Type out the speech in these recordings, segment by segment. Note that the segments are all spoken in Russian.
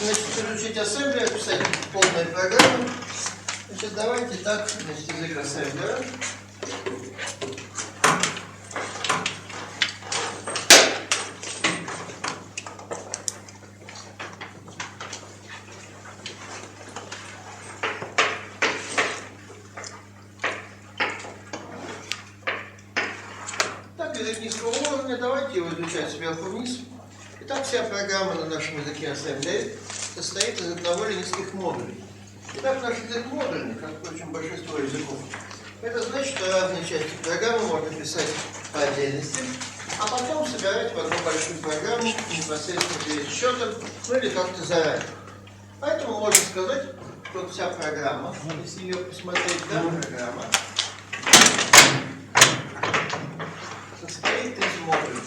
значит, изучить ассемблер, писать полную программу. Значит, давайте так, значит, язык ассемблера. Так, язык низкого уровня, давайте его изучать сверху вниз. Итак, вся программа на нашем языке ассемблер состоит из одного или нескольких модулей. Итак, наш язык модульный, как, впрочем, большинство языков. Это значит, что разные части программы можно писать по отдельности, а потом собирать в одну большую программу непосредственно перед счетом, ну или как-то заранее. Поэтому можно сказать, что вся программа, если ее посмотреть, да, программа состоит из модулей.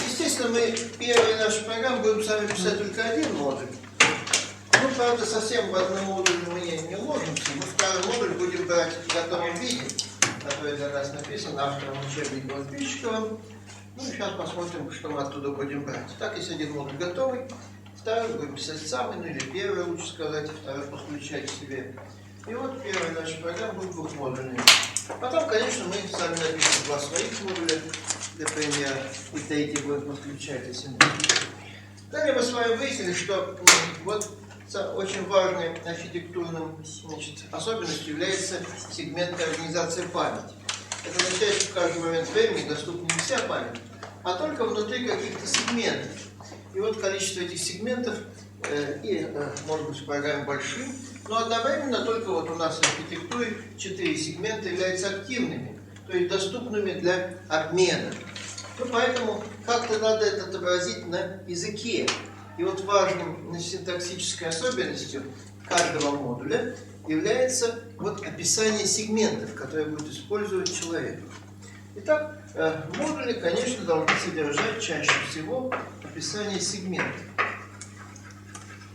Естественно, мы первые наши программы будем с вами писать только один модуль. Ну, правда, совсем в одном модуле мы не уложимся. Мы второй модуль будем брать в готовом виде, который для нас написан автором учебника Подписчиковым. Ну, сейчас посмотрим, что мы оттуда будем брать. Так, есть один модуль готовый, второй будем писать самый, ну или первый, лучше сказать, второй подключать к себе. И вот первая наша программа будет двухмодульной. Потом, конечно, мы сами напишем два своих модуля, для примера, и третий будет подключать ассемблер. Далее мы с вами выяснили, что вот очень важной архитектурной особенностью является сегментная организация памяти. Это означает, что в каждый момент времени доступна не вся память, а только внутри каких-то сегментов. И вот количество этих сегментов может быть в программе большим, но одновременно только вот у нас в архитектуре 4 сегмента являются активными, то есть доступными для обмена. Ну, поэтому как-то надо это отобразить на языке. И вот важным синтаксической особенностью каждого модуля является вот описание сегментов, которые будет использовать человек. Итак, модули, конечно, должны содержать чаще всего описание сегментов.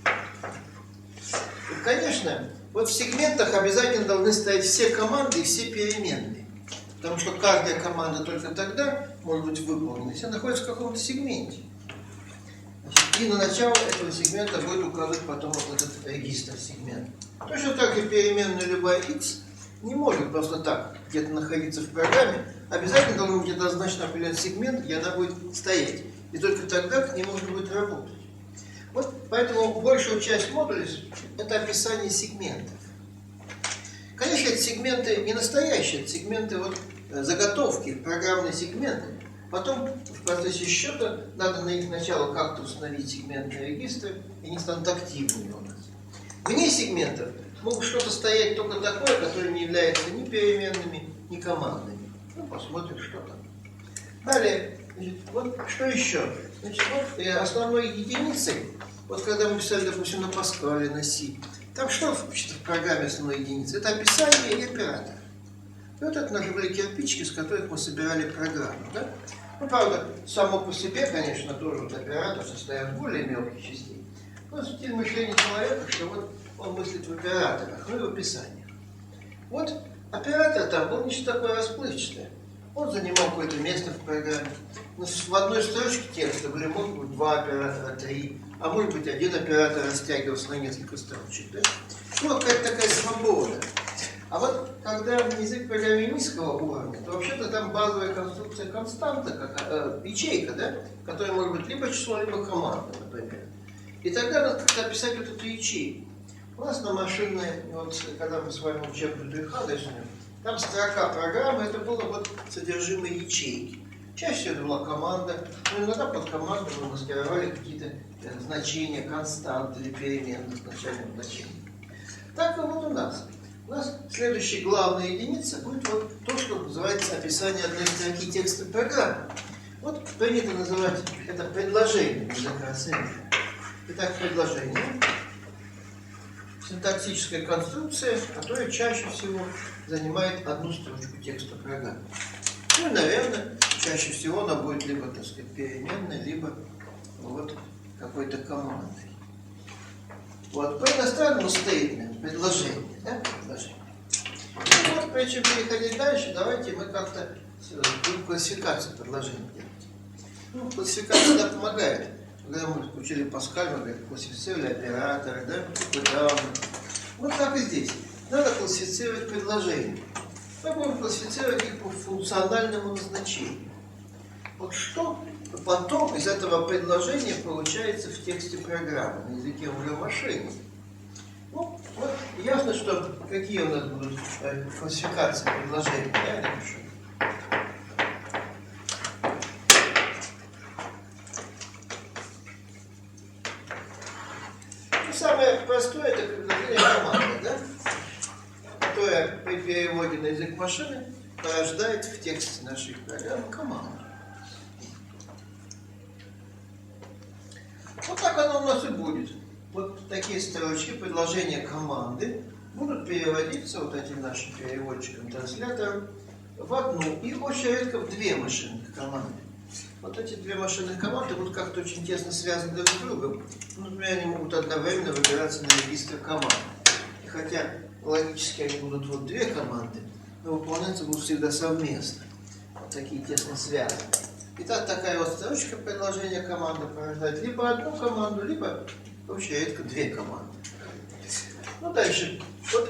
И, конечно, вот в сегментах обязательно должны стоять все команды и все переменные. Потому что каждая команда только тогда может быть выполнена, если она находится в каком-то сегменте. Значит, и на начало этого сегмента будет указывать потом вот этот регистр сегмента. Точно так же переменная любая x не может просто так где-то находиться в программе. Обязательно должен быть однозначно определенный сегмент, где она будет стоять. И только тогда к ней можно будет работать. Вот поэтому большую часть модулей – это описание сегментов. Конечно, эти сегменты не настоящие, это сегменты вот заготовки, программные сегменты. Потом в процессе счета надо на их начало как-то установить сегментные регистры, и они станут активными у нас. Вне сегментов могут что-то стоять только такое, которое не является ни переменными, ни командами. Ну, посмотрим, что там. Далее, значит, вот что еще? Значит, вот основной единицей, вот когда мы писали, допустим, на Паскале, на Си, там что в программе основной единицы? Это описание и оператор. И вот это наши были кирпичики, с которых мы собирали программу. Да? Ну, правда, само по себе, конечно, тоже вот оператор состоит из более мелких частей. Но стиль мышления человека, что вот он мыслит в операторах, ну и в описаниях. Вот оператор там был нечто такое расплывчатое. Он занимал какое-то место в программе. Но в одной строчке текста были, может быть, 2 оператора, 3, а может быть, один оператор растягивался на несколько строчек. Да? Ну, какая-то такая свобода. А вот когда язык программы низкого уровня, то вообще-то там базовая конструкция константа, ячейка, да, которая может быть либо число, либо команда, например. И тогда надо как-то описать вот эту ячейку. У нас на машинной, вот, когда мы с вами учебную рисуем, там строка программы, это было вот содержимое ячейки. Чаще всего это была команда, но иногда под командой мы маскировали какие-то значения, константы или переменные с начальным значением. Так и вот у нас. У нас следующая главная единица будет вот то, что называется описание одной строки текста программы. Вот принято называть это предложение языка ассемблера. Итак, предложение. Синтаксическая конструкция, которая чаще всего занимает одну строчку текста программы. Ну и, наверное, чаще всего она будет либо, так сказать, переменной, либо вот какой-то командой. Вот, по иностранному statement, предложение, да, предложение. Ну вот, прежде чем переходить дальше, давайте мы как-то классификацию предложений делать. Ну, классификация нам помогает. Когда мы учили Паскаль, мы говорили, классифицировали операторы, да, данные. Вот так и здесь. Надо классифицировать предложения. Мы будем классифицировать их по функциональному назначению. Вот что потом из этого предложения получается в тексте программы на языке уже машины. Ну, вот ясно, что какие у нас будут классификации предложений. Я напишу. Самое простое это предложение команды, да? Которое при переводе на язык машины порождает в тексте нашей программы команду. Вот так оно у нас и будет. Вот такие строчки, предложения команды будут переводиться вот этим нашим переводчиком-транслятором в одну и очень редко в две машинных команды. Вот эти две машинных команды будут как-то очень тесно связаны друг с другом. Например, они могут одновременно выбираться на регистр команд. И хотя логически они будут вот две команды, но выполняться будут всегда совместно. Вот такие тесно связаны. Итак, такая вот строчка предложения команды порождает либо одну команду, либо очень редко две команды. Ну, дальше. Вот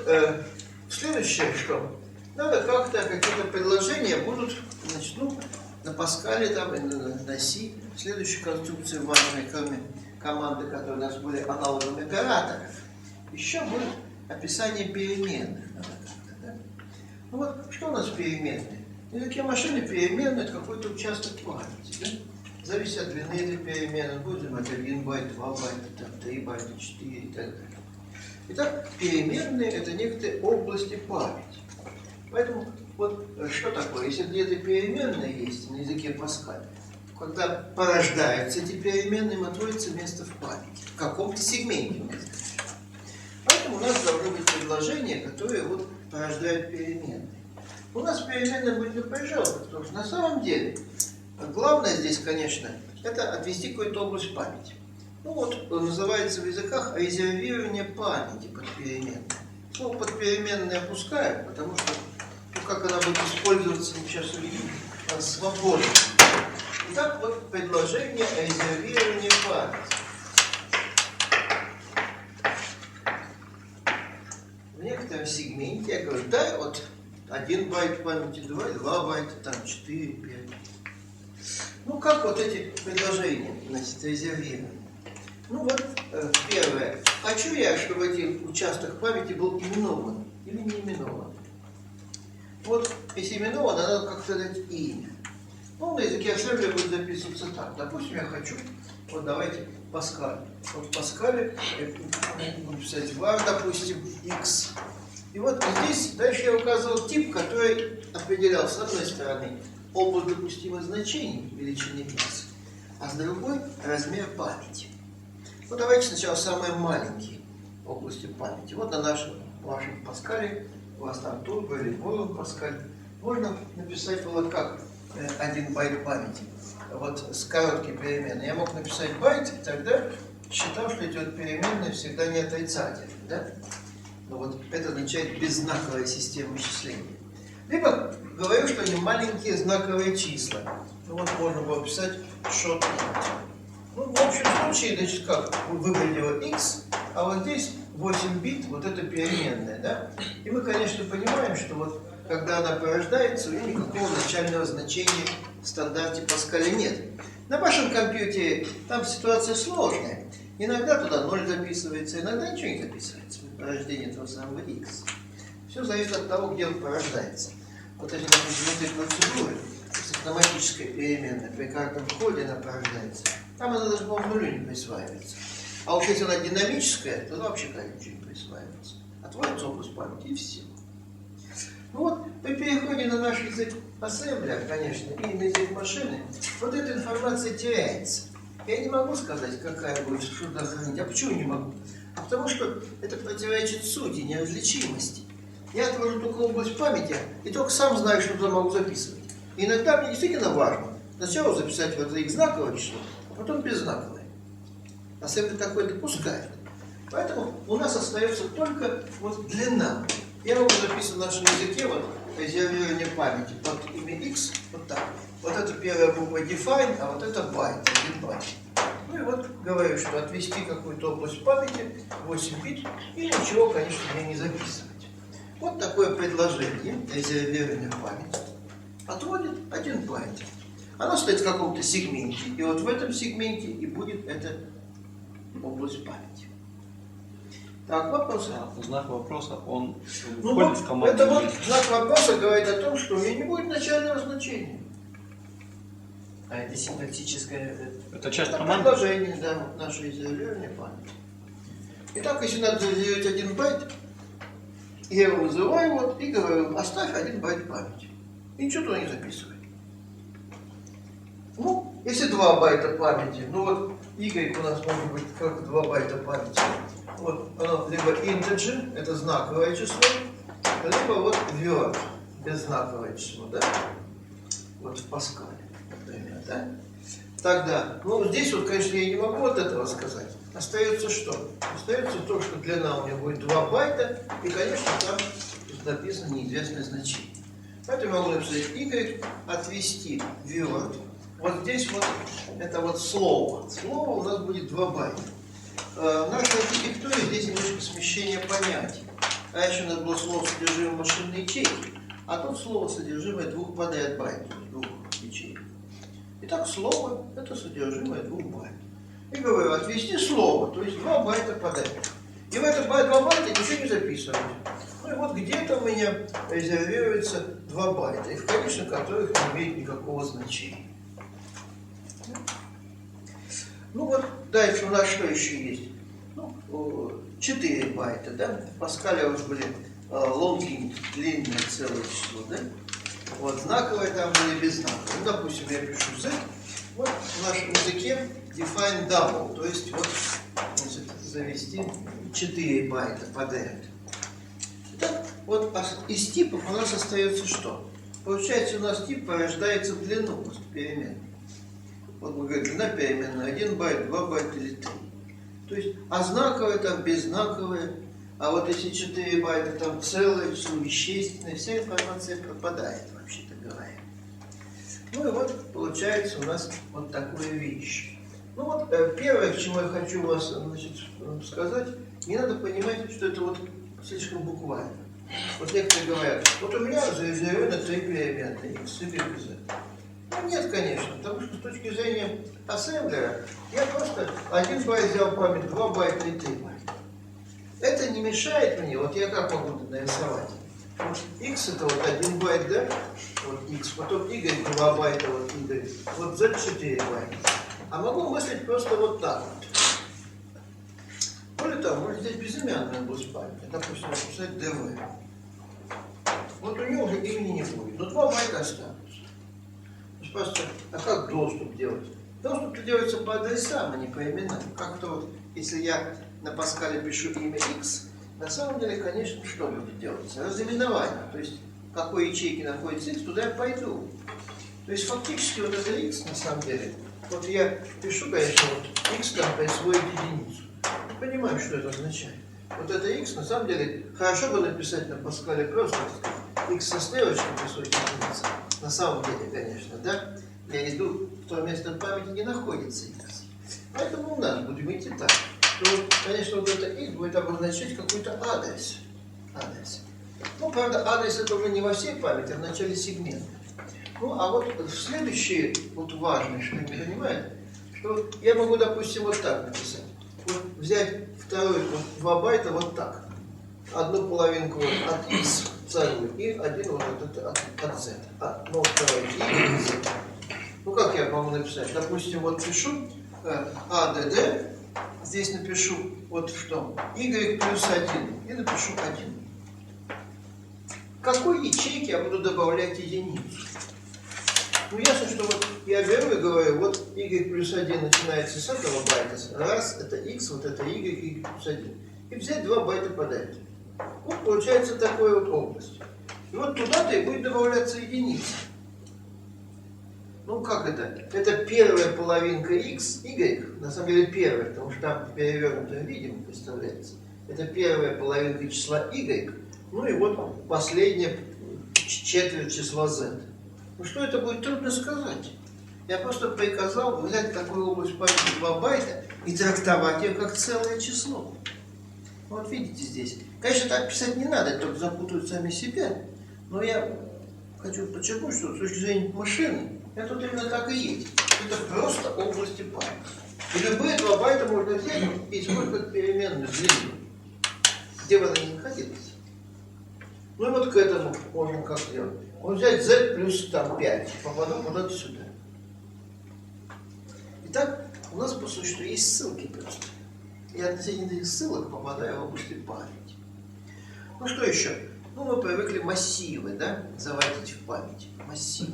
следующее, что надо как-то какие-то предложения будут, значит, ну, на Паскале там, и на Си, следующей конструкции важной, кроме команды, которые у нас были аналогом операторов, еще будет описание переменных. Да? Ну вот, что у нас переменные? В языке машины переменные — это какой-то участок памяти. Да? Зависит от длины этой перемены. Будем от 1 байт, 2 байта, 3 байта, 4 и так далее. Итак, переменные — это некоторые области памяти. Поэтому вот что такое? Если где-то переменные есть на языке Паскаля, когда порождаются эти переменные, им отводится место в памяти, в каком-то сегменте. Поэтому у нас должны быть предложения, которые вот порождают переменные. У нас переменная будет напряженка, потому что на самом деле главное здесь, конечно, это отвести какую-то область памяти. Ну вот, называется в языках резервирование памяти под переменной. Ну, под переменной опускаем, потому что, ну, как она будет использоваться, мы сейчас увидим, свободно. Итак, вот предложение резервирования памяти. В некотором сегменте я говорю, дай вот 1 байт памяти, 2 байта, там 4, 5. Ну, как вот эти предложения, значит, резервированы? Ну вот, первое. Хочу я, чтобы этот участок памяти был именован или не именован? Вот, если именован, надо как-то дать имя. Ну, на языке Ассемблер будет записываться так. Допустим, я хочу, вот давайте Паскаль. Вот в Паскале буду писать var, допустим, x. И вот здесь дальше я указывал тип, который определял, с одной стороны, область допустимых значений величины x, а с другой размер памяти. Ну, давайте сначала самые маленькие области памяти. Вот на вашем Паскале, у вас там турбо или волн Паскаль, можно написать вот как 1 байт памяти. Вот с короткой переменной. Я мог написать байт, и тогда считал, что эти вот переменные всегда не отрицательны. Да? Но вот это означает беззнаковая система вычисления. Либо говорю, что они маленькие знаковые числа. Ну вот можно было писать short. Ну, в общем случае, значит, как выглядело x, а вот здесь 8 бит, вот это переменная, да? И мы, конечно, понимаем, что вот когда она порождается, у нее никакого начального значения в стандарте Паскаля нет. На вашем компьютере там ситуация сложная. Иногда туда 0 записывается, иногда ничего не записывается при порождении этого самого x. Все зависит от того, где он порождается. Вот эти, допустим, этой процедуры, с автоматической переменной, при каждом входе она порождается. Там она даже, по-моему, нулю не присваивается. А вот если она динамическая, то вообще ничего не присваивается. Отводится область памяти и все. Ну вот, при переходе на наш язык Ассемблер, конечно, и на язык машины, вот эта информация теряется. Я не могу сказать, какая будет, что туда хранить. А почему не могу? А потому что это противоречит сути, неразличимости. Я отвожу только область памяти, и только сам знаю, что туда могу записывать. И иногда мне действительно важно сначала записать вот это знаковое число, а потом беззнаковое. Ассемблер такое допускает. Поэтому у нас остается только вот длина. Я могу записывать в нашем языке вот резервирование памяти под имя x, вот так. Вот это первая буква define, а вот это byte, 1 байт. Ну и вот говорю, что отвести какую-то область памяти 8 бит и ничего, конечно, мне не записывать. Вот такое предложение резервирования памяти отводит 1 байт. Оно стоит в каком-то сегменте, и вот в этом сегменте и будет эта область памяти. Так, вопрос. Знак вопроса, он входит в команду. Это вот знак вопроса говорит о том, что у меня не будет начального значения. А это синтаксическое... Это часть это команды? Предложение, да, вот наше резервирование памяти. Итак, если надо резервировать 1 байт, я его вызываю вот и говорю, оставь 1 байт памяти. И ничего туда не записывай. Ну, если 2 байта памяти, ну вот y у нас может быть как 2 байта памяти. Вот оно либо integer, это знаковое число, либо вот word, беззнаковое число, да? Вот в Паскале, например, да? Тогда, ну здесь вот, конечно, я не могу вот этого сказать. Остается что? Остается то, что длина у меня будет 2 байта, и, конечно, там написано неизвестное значение. Поэтому я могу написать y, отвести word. Вот здесь вот, это вот слово. Слово у нас будет 2 байта. В нашей архитектуре здесь немножко смещение понятий. Раньше у нас было слово содержимое машинной ячейки, а тут слово содержимое 2 подряд байт, 2 ячеек. Итак, слово – это содержимое 2 байт. И говорю, отвести слово, то есть 2 байта подряд. И в это 2 байта ничего не записывать. Ну и вот где-то у меня резервируется 2 байта, и в конечных которых не имеет никакого значения. Ну вот дальше у нас что еще есть? Ну, 4 байта, да? В Паскале уже были лонги, длинное целое число, да? Вот знаковые там были беззнаковые. Ну, допустим, я пишу z. Вот в нашем языке define double, то есть вот, значит, завести 4 байта подряд. Итак, вот из типов у нас остается что? Получается, у нас тип порождается в длину переменной. Вот мы говорим, длина переменная 1 байт, 2 байта или 3. То есть, а знаковые там беззнаковые, а вот если 4 байта там целое число, вещественное, вся информация пропадает, вообще-то говоря. Ну и вот получается у нас вот такая вещь. Ну вот первое, к чему я хочу вас, значит, сказать, не надо понимать, что это вот слишком буквально. Вот некоторые говорят, вот у меня зарезервировано 3 переменные, x, y, z. Ну нет, конечно, потому что с точки зрения Ассемблера я просто 1 байт взял память, 2 байта и 3 байта. Это не мешает мне, вот я как могу нарисовать? Вот x это вот 1 байт, да? Вот x, потом y 2 байта, вот y, вот z 4 байта. А могу мыслить просто вот так вот. Более того, может здесь безымянная область памяти, допустим, написать dv. Вот у нее уже имени не будет, но 2 байта останутся. Просто, а как доступ делать? Доступ делается по адресам, а не по именам. Как-то вот, если я на Паскале пишу имя x, на самом деле, конечно, что будет делаться? Разыменование. То есть, в какой ячейке находится x, туда я пойду. То есть, фактически, вот это x, на самом деле, вот я пишу, конечно, вот x там присвоить единицу. Не понимаю, что это означает. Вот это x, на самом деле, хорошо бы написать на Паскале просто x со стрелочкой присвоить единицу. На самом деле, конечно, да, я иду в то место памяти, не находится x. Поэтому у нас будем идти так. То, конечно, вот это x будет обозначать какой-то адрес. Ну, правда, адрес это уже не во всей памяти, а в начале сегмента. Ну, а вот следующее, вот важное, что не понимает, что я могу, допустим, вот так написать. Вот взять второй, вот 2 байта вот так. Одну половинку вот от x целую и один вот от z. Ну, второй y и z. Ну, как я могу написать? Допустим, вот пишу add, здесь напишу вот что, y плюс 1 и напишу 1. В какой ячейке я буду добавлять единицу? Ну, ясно, что вот я беру и говорю, вот y плюс 1 начинается с этого байта. Раз, это x, вот это y плюс 1. И взять 2 байта подряд. Вот получается такая вот область. И вот туда-то и будет добавляться единица. Ну, как это? Это первая половинка x, y, на самом деле первая, потому что там в перевернутом виде представляется. Это первая половинка числа y, ну и вот последняя четверть числа z. Ну что это будет, трудно сказать. Я просто приказал взять такую область памяти 2 байта и трактовать ее как целое число. Вот видите здесь. Конечно, так писать не надо, только запутают сами себя. Но я хочу подчеркнуть, что с точки зрения машины, это вот именно так и есть. Это просто области памяти. И любые 2 байта можно взять и использовать как переменную длину, где бы она ни находилась. Ну и вот к этому можно как сделать. Вот взять z плюс там 5, попаду куда-то сюда. Итак, у нас по существу есть ссылки просто. И относительно этих ссылок попадаю в области памяти. Ну что еще? Ну мы привыкли массивы, да, заводить в память. Массивы.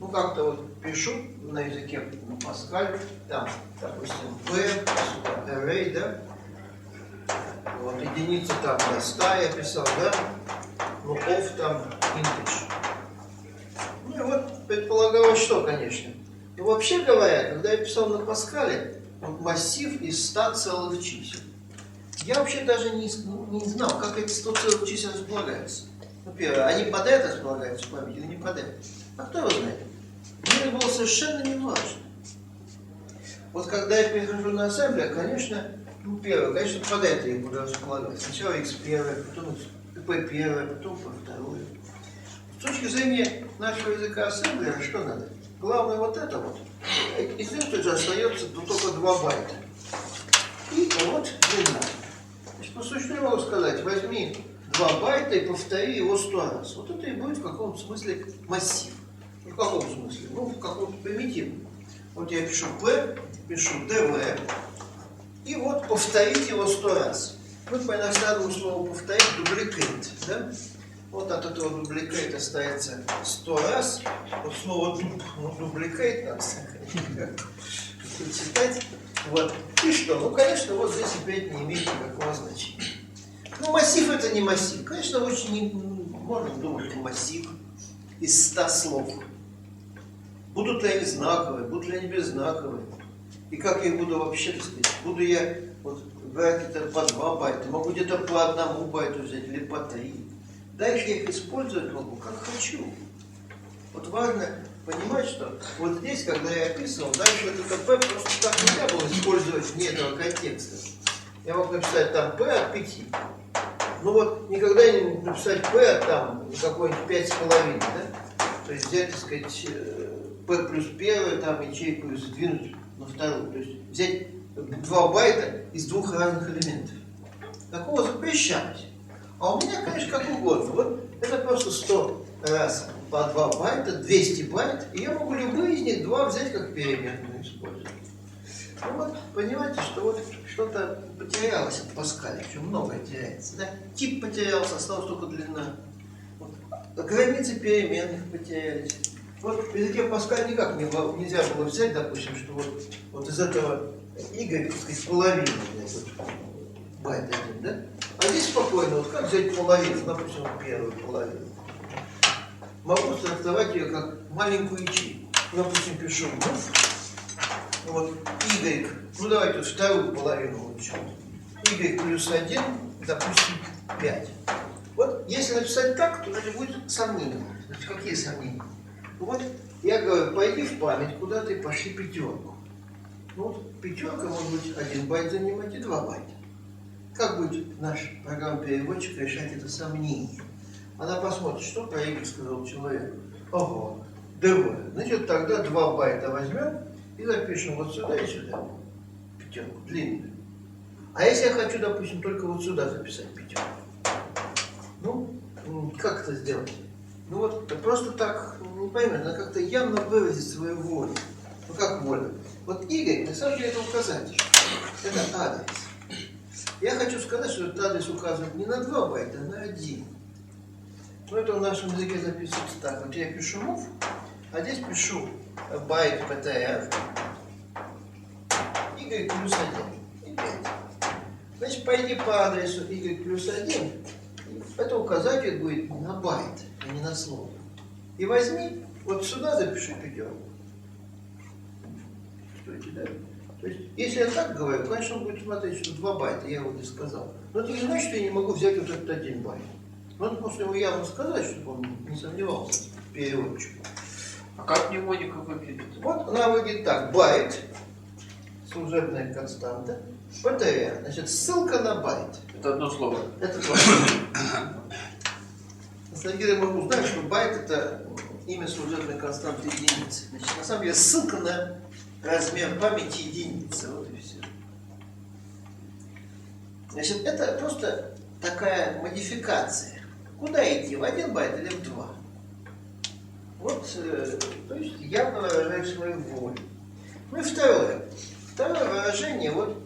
Ну как-то вот пишу на языке Паскаль, там, допустим, p, array, да. Вот единица там на 100 я писал, да. Ну of там integer. Ну и вот предполагалось что, конечно. Но вообще говоря, когда я писал на Паскале, массив из 100 целых чисел, я вообще даже не знал, как эти 100 целых чисел располагаются. Ну, первое, они подряд располагаются в памяти или не подряд? А кто его знает? Мне это было совершенно не важно. Вот когда я перехожу на ассемблер, конечно, ну, первое, конечно, подряд я буду располагать. Сначала x1, потом p1, потом p2. С точки зрения нашего языка ассемблера, что надо? Главное вот это вот. Из них же остается только 2 байта. И вот длина. Значит, по существу я могу сказать, возьми 2 байта и повтори его 100 раз. Вот это и будет в каком-то смысле массив. В каком смысле? Ну, в каком-то примитивном. Вот я пишу p, пишу dv, и вот повторить его 100 раз. Мы по иностранному слову повторить дубликейт, да? Вот от этого дубликейт остается 100 раз. Вот слово дубликейт надо читать. Вот. И что? Ну, конечно, вот здесь опять не имеет никакого значения. Ну, массив это не массив. Конечно, очень можно думать, что массив из 100 слов. Будут ли они знаковые, будут ли они беззнаковые. И как я их буду вообще, так сказать, буду я вот брать это по 2 байта, могу где-то по 1 байту взять или по 3. Дальше я их использовать могу как хочу. Вот важно понимать, что вот здесь, когда я описывал, дальше вот это P просто так нельзя было использовать вне этого контекста. Я мог написать там P от 5. Ну вот никогда не написать P от там какой-нибудь 5,5, да? То есть взять, так сказать, P плюс 1 там ячейку и задвинуть на 2. То есть взять 2 байта из 2 разных элементов. Такого запрещалось. А у меня, конечно, как угодно. Вот это просто 100 раз по 2 байта, 200 байт, и я могу любые из них 2 взять как переменную использовать. Ну вот, понимаете, что вот что-то потерялось от Паскаля, еще многое теряется. Да? Тип потерялся, осталась только длина. Вот. Границы переменных потерялись. Вот в языке Паскаля никак нельзя было взять, допустим, что вот из этого y, так сказать, половина, вот, байт 1, да? А здесь спокойно, вот как взять половину, допустим, первую половину. Могу трактовать ее как маленькую ячейку. Допустим, пишу вот y, ну давайте вторую половину учим. Y плюс 1, допустим, 5. Вот если написать так, то это будет сомнение. Значит, какие сомнения? Вот я говорю, пойди в память куда-то и пошли 5. Ну вот 5 может быть 1 байт занимать и 2 байта. Как будет наш программа-переводчик решать это сомнение? Она посмотрит, что про Y сказал человек. Ого, dv. Значит, тогда 2 байта возьмем и запишем вот сюда и сюда. 5, длинную. А если я хочу, допустим, только вот сюда записать 5? Ну, как это сделать? Ну вот, просто так, не поймешь, надо как-то явно выразить свою волю. Ну как волю? Вот Y, на самом деле, это указатель. Это адрес. Я хочу сказать, что этот адрес указывает не на 2 байта, а на 1. Но это в нашем языке записывается так. Вот я пишу move, а здесь пишу байт ptr, y плюс 1 и 5. Значит, пойди по адресу y плюс 1, это указатель будет на байт, а не на слово. И возьми, вот сюда запиши 5. Стойте, да? То есть, если я так говорю, конечно, он будет смотреть, что 2 байта, я его не сказал. Но это не значит, что я не могу взять вот этот 1 байт. Надо просто ему явно сказать, чтобы он не сомневался, переводчик. А как мнемоника выглядит? Вот она выглядит так. Байт, служебная константа, ПТР. Значит, ссылка на байт. Это одно слово. Это слово. На самом деле мы узнаем, что байт это имя служебной константы единицы. Значит, на самом деле ссылка на размер памяти единицы. Вот и все. Значит, это просто такая модификация. Куда идти? В 1 байт или в 2? Вот, то есть явно выражаешь свою волю. Ну и второе. Второе выражение, вот,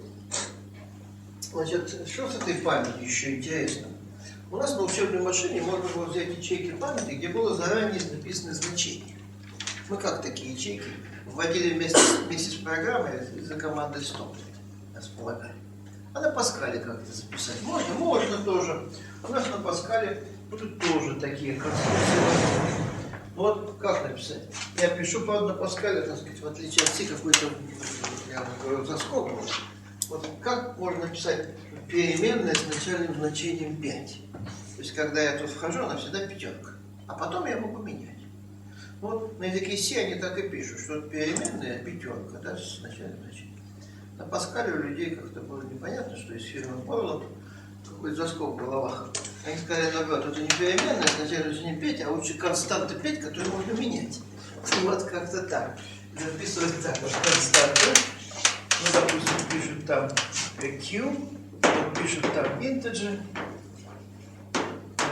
значит, что с этой памятью еще интересно? У нас на учебной машине можно было взять ячейки памяти, где было заранее написано значение. Мы как такие ячейки вводили вместе с программой за командой стоп, располагали. А на Паскале как это записать? Можно тоже. У нас на Паскале будут тоже такие конструкции. Вот как написать? Я пишу, правда, на Паскале, так сказать, в отличие от всех какой-то, я говорю, заскок. Вот как можно написать переменная с начальным значением 5? То есть, когда я тут вхожу, она всегда пятерка. А потом я могу менять. Вот на языке C они так и пишут, что переменная пятерка, да, с начальным значением. На Паскале у людей как-то было непонятно, что из фирмы Баула какой-то заскок в головах. Они сказали, наоборот, это не переменная, с начальным значением 5, а лучше константа 5, которую можно менять. Вот как-то так. Записывают так, вот константа. Ну, допустим, пишут там Q, пишут там integer,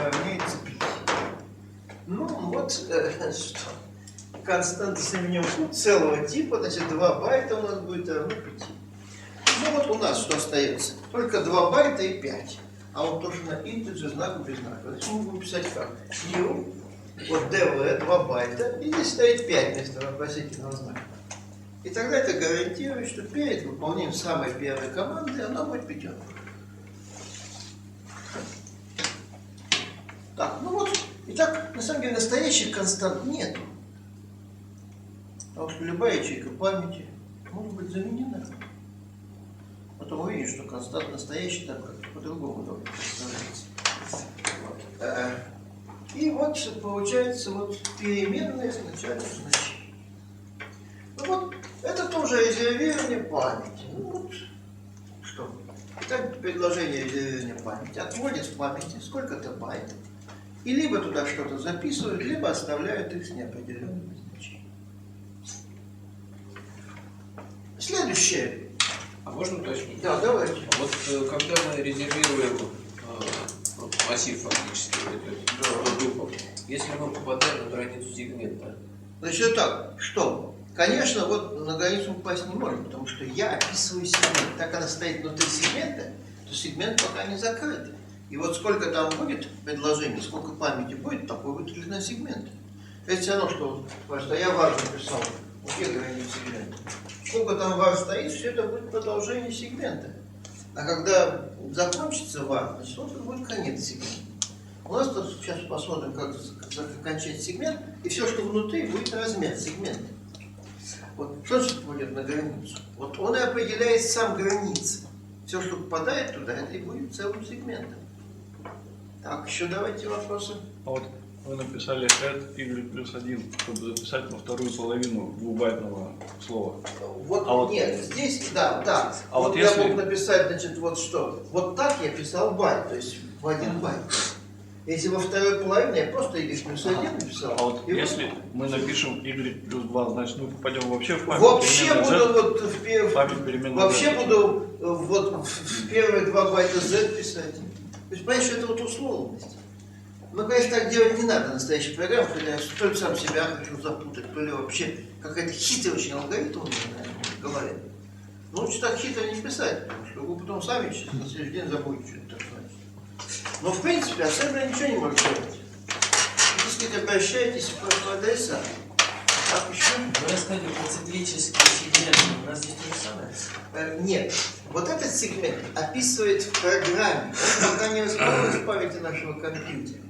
равняется 5. Ну, вот что. Константа с именем Q целого типа, значит, 2 байта у нас будет равно 5. Ну, вот у нас что остается? Только 2 байта и 5. А вот то, что на integer, знак без знака. Значит, мы будем писать как? Q, вот dv, 2 байта, и здесь стоит 5 вместо вопросительного знака. И тогда это гарантирует, что перед выполнением самой первой команды она будет пятерка. Так, ну вот. Итак, на самом деле настоящих констант нету. Потому что любая ячейка памяти может быть заменена. Потом увидишь, что констант настоящий там как-то по-другому должен представляться. Вот. И вот получается вот переменная с начальным значением. Ну вот, это тоже резервирование памяти. Ну вот, что? Итак, предложение резервирования памяти отводит в памяти сколько-то байт. И либо туда что-то записывают, либо оставляют их с неопределенными значениями. Следующее. А можно уточнить? Да, давайте. А вот когда мы резервируем массив фактически, группу, если мы попадаем на границу сегмента? Значит так, что? Конечно, вот на границу попасть не можем, потому что я описываю сегмент. Так она стоит внутри сегмента, то сегмент пока не закрыт. И вот сколько там будет предложений, сколько памяти будет, такой будет длина сегмента. Это все равно, что я var написал, где граница сегмента. Сколько там var стоит, все это будет продолжение сегмента. А когда закончится var, значит, вот это будет конец сегмента. У нас тут сейчас посмотрим, как окончать сегмент, и все, что внутри, будет размер сегмента. Вот что же будет на границу? Вот он и определяет сам границы. Все, что попадает туда, это и будет целым сегментом. Так, еще давайте вопросы. А вот вы написали add y+1, чтобы записать на вторую половину двухбайтного слова. Вот а вот нет, здесь, да. А вот я если... мог написать, значит, вот что. Вот так я писал байт, то есть в 1 байт. Если во второй половине я просто y+1 написал. А вот если мы напишем y+2, значит мы попадем вообще в память вообще переменной буду вот в память переменной вообще z. буду вот в первые 2 байта z писать. То есть, понимаешь, что это вот условность. Ну, конечно, так делать не надо в настоящей программе, когда я то ли сам себя хочу запутать, то ли вообще какая-то хитрый очень алгоритм у меня, наверное, в голове. Но лучше так хитро не писать, потому что вы потом сами сейчас на следующий день забудете, что это так значит. Но, в принципе, Ассемблер ничего не может делать. Вы, так сказать, обращаетесь по адресам. Так еще? Вы рассказали про циклический сегмент. У нас здесь то же самое? Нет. Вот этот сегмент описывает в программе. Он пока не расположен в памяти нашего компьютера.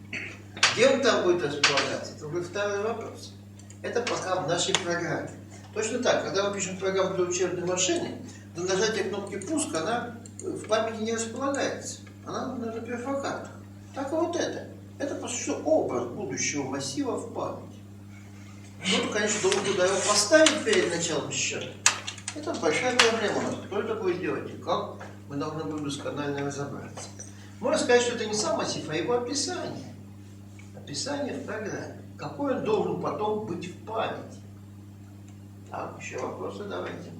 Где он там будет располагаться? Это уже второй вопрос. Это пока в нашей программе. Точно так, когда мы пишем программу для учебной машины, до нажатия кнопки «Пуск» она в памяти не располагается. Она на перфокартах. Так и вот это. Это, по сути, образ будущего массива в память. Кто-то, конечно, должен туда его поставить перед началом счета. Это большая проблема у нас. Кто это будет делать и как, мы должны будем досконально разобраться. Можно сказать, что это не сам массив, а его описание. Описание в программе. Какой он должен потом быть в памяти. Так, еще вопросы давайте.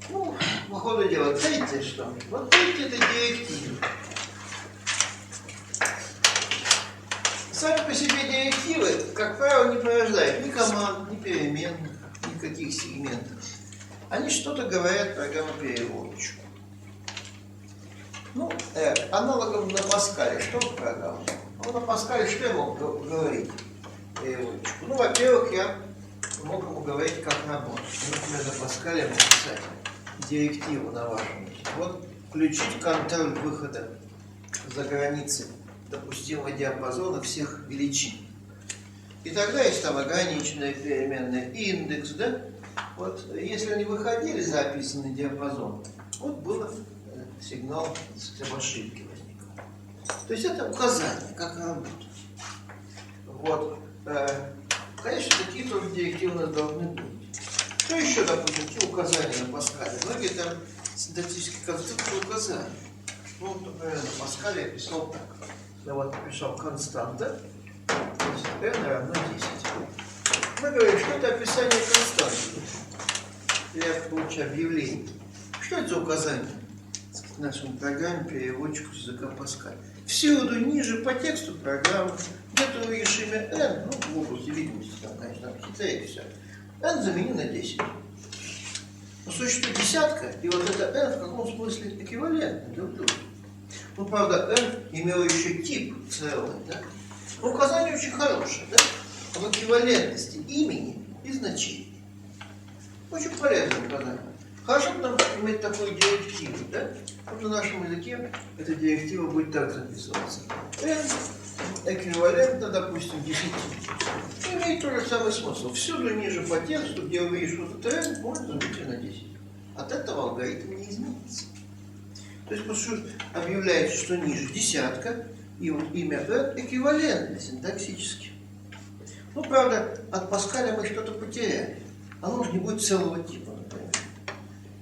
Ну, по ходу дела, третье что? Вот третье это директивы. Сами по себе директивы, как правило, не порождают ни команд, ни переменных, никаких сегментов. Они что-то говорят программу-переводчику. Ну, аналогом на Паскале, что в программе? Ну, на Паскале что я мог говорить переводчику? Ну, во-первых, я мог ему говорить, как работать. Например, на Паскале я мог писать директиву на вашем месте. Вот включить контроль выхода за границы допустимого диапазона всех величин. И тогда есть там ограниченная переменная индекс, да? Вот, если они выходили за описанный диапазон, вот был сигнал, об ошибке возникал. То есть это указание, как работать. Вот. Конечно, такие тоже директивы у нас должны быть. Что еще, допустим, какие указания на Паскале? Многие там синтаксические конструкции указания. Ну, например, на Паскале я писал так. Я вот написал константа, n равно 10. Мы говорим, что это описание константы. Я получаю объявление. Что это за указание? В нашем программе переводчику с языка Паскаля. Всюду ниже по тексту программы, где-то увидишь имя n, ну, в области видимости, там, конечно, там хитрее все. n замени на 10. Но существует десятка, и вот это n в каком смысле эквивалентно друг другу. Ну, правда, n имел еще тип целый, да? Но указание очень хорошее, да? Об эквивалентности имени и значения. Очень полезное указание. Хорошо бы нам иметь такую директиву, да? Вот на нашем языке эта директива будет так записываться. n эквивалентно, допустим, 10. Имеет тот же самый смысл. Всюду ниже по тексту, где вы видите вот это n, можно заменить на 10. От этого алгоритм не изменится. То есть, по сути, объявляется, что ниже десятка, и вот имя n эквивалентно синтаксически. Ну, правда, от Паскаля мы что-то потеряли. Оно уже не будет целого типа, например.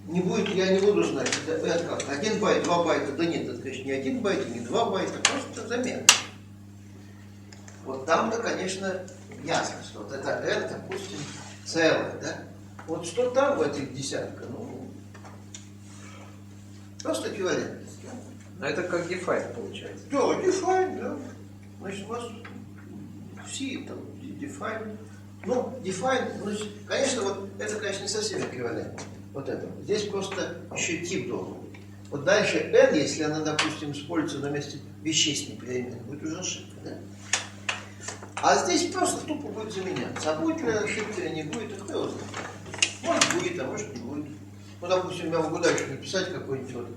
Не будет, я не буду знать, это как, 1 байт, 2 байта, да нет, это, конечно, не 1 байт, не 2 байта, просто замена. Вот там-то, конечно, ясно, что вот это n, допустим, целое, да? Вот что там в этих десятках, ну, просто эквивалентность. Да? Но это как define получается. Да, define, да. Значит, у вас все там define. Ну, define, значит, конечно, вот это, конечно, не совсем эквивалентно. Вот это. Здесь просто еще тип должен быть. Вот дальше n, если она, допустим, используется на месте вещественной перемены, будет уже ошибка, да? А здесь просто тупо будет заменяться. А будет ли ошибка или не будет, это кто его знает. Может будет, а может не будет. Ну, допустим, я могу дальше написать какой-нибудь вот,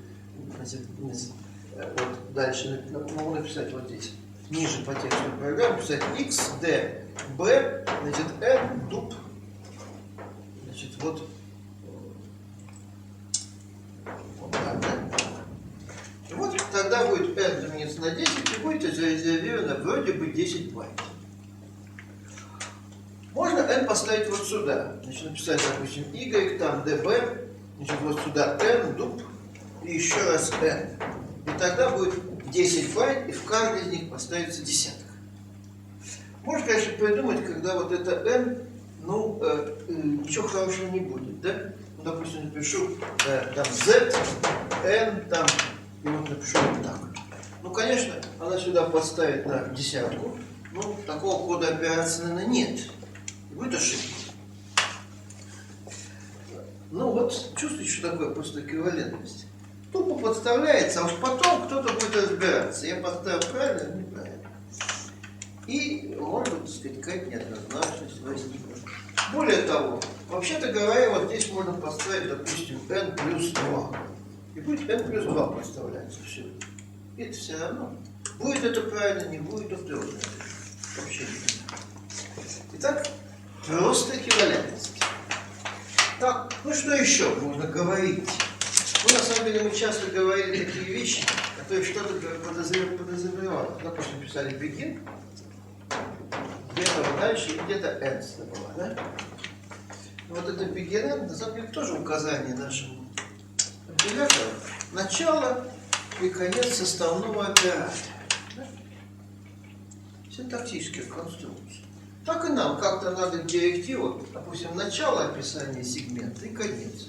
значит, вот дальше могу написать вот здесь, ниже по тексту программы, писать x, d, b, значит, n, dup. Значит, вот так, да? И вот тогда будет n замениться на 10, и будет зарезервировано вроде бы 10 байт. Можно n поставить вот сюда. Значит, написать, допустим, y, там db, значит, вот сюда n, dup, и еще раз n. И тогда будет 10 байт, и в каждой из них поставится десятка. Можно, конечно, придумать, когда вот это n, ну, ничего хорошего не будет, да? Ну, допустим, напишу там z, n, там, и вот напишу вот так. Ну, конечно, она сюда поставит на десятку. Ну, такого кода операции, наверное, нет. Будет ошибка. Ну, вот, чувствуете, что такое просто эквивалентность? Тупо подставляется, а уж потом кто-то будет разбираться. Я поставил правильно или неправильно. И, может быть, так сказать, какая-то неоднозначность возникнет. Более того, вообще-то говоря, вот здесь можно поставить, допустим, n плюс 2. И будет n плюс 2 подставляться. Все. И это все равно. Будет это правильно, не будет, то тоже. Вообще не знаю. Итак, просто эквивалентность. Так, ну что еще можно говорить Ну, на самом деле, мы часто говорили такие вещи, которые что-то подразумевали. Допустим, писали begin, где-то вот дальше, и где-то ends было, да? Вот это begin, на самом деле, тоже указание нашему компилятору. Начало и конец составного оператора. Да? Синтаксическая конструкция. Так и нам как-то надо директиву, допустим, начало описания сегмента и конец.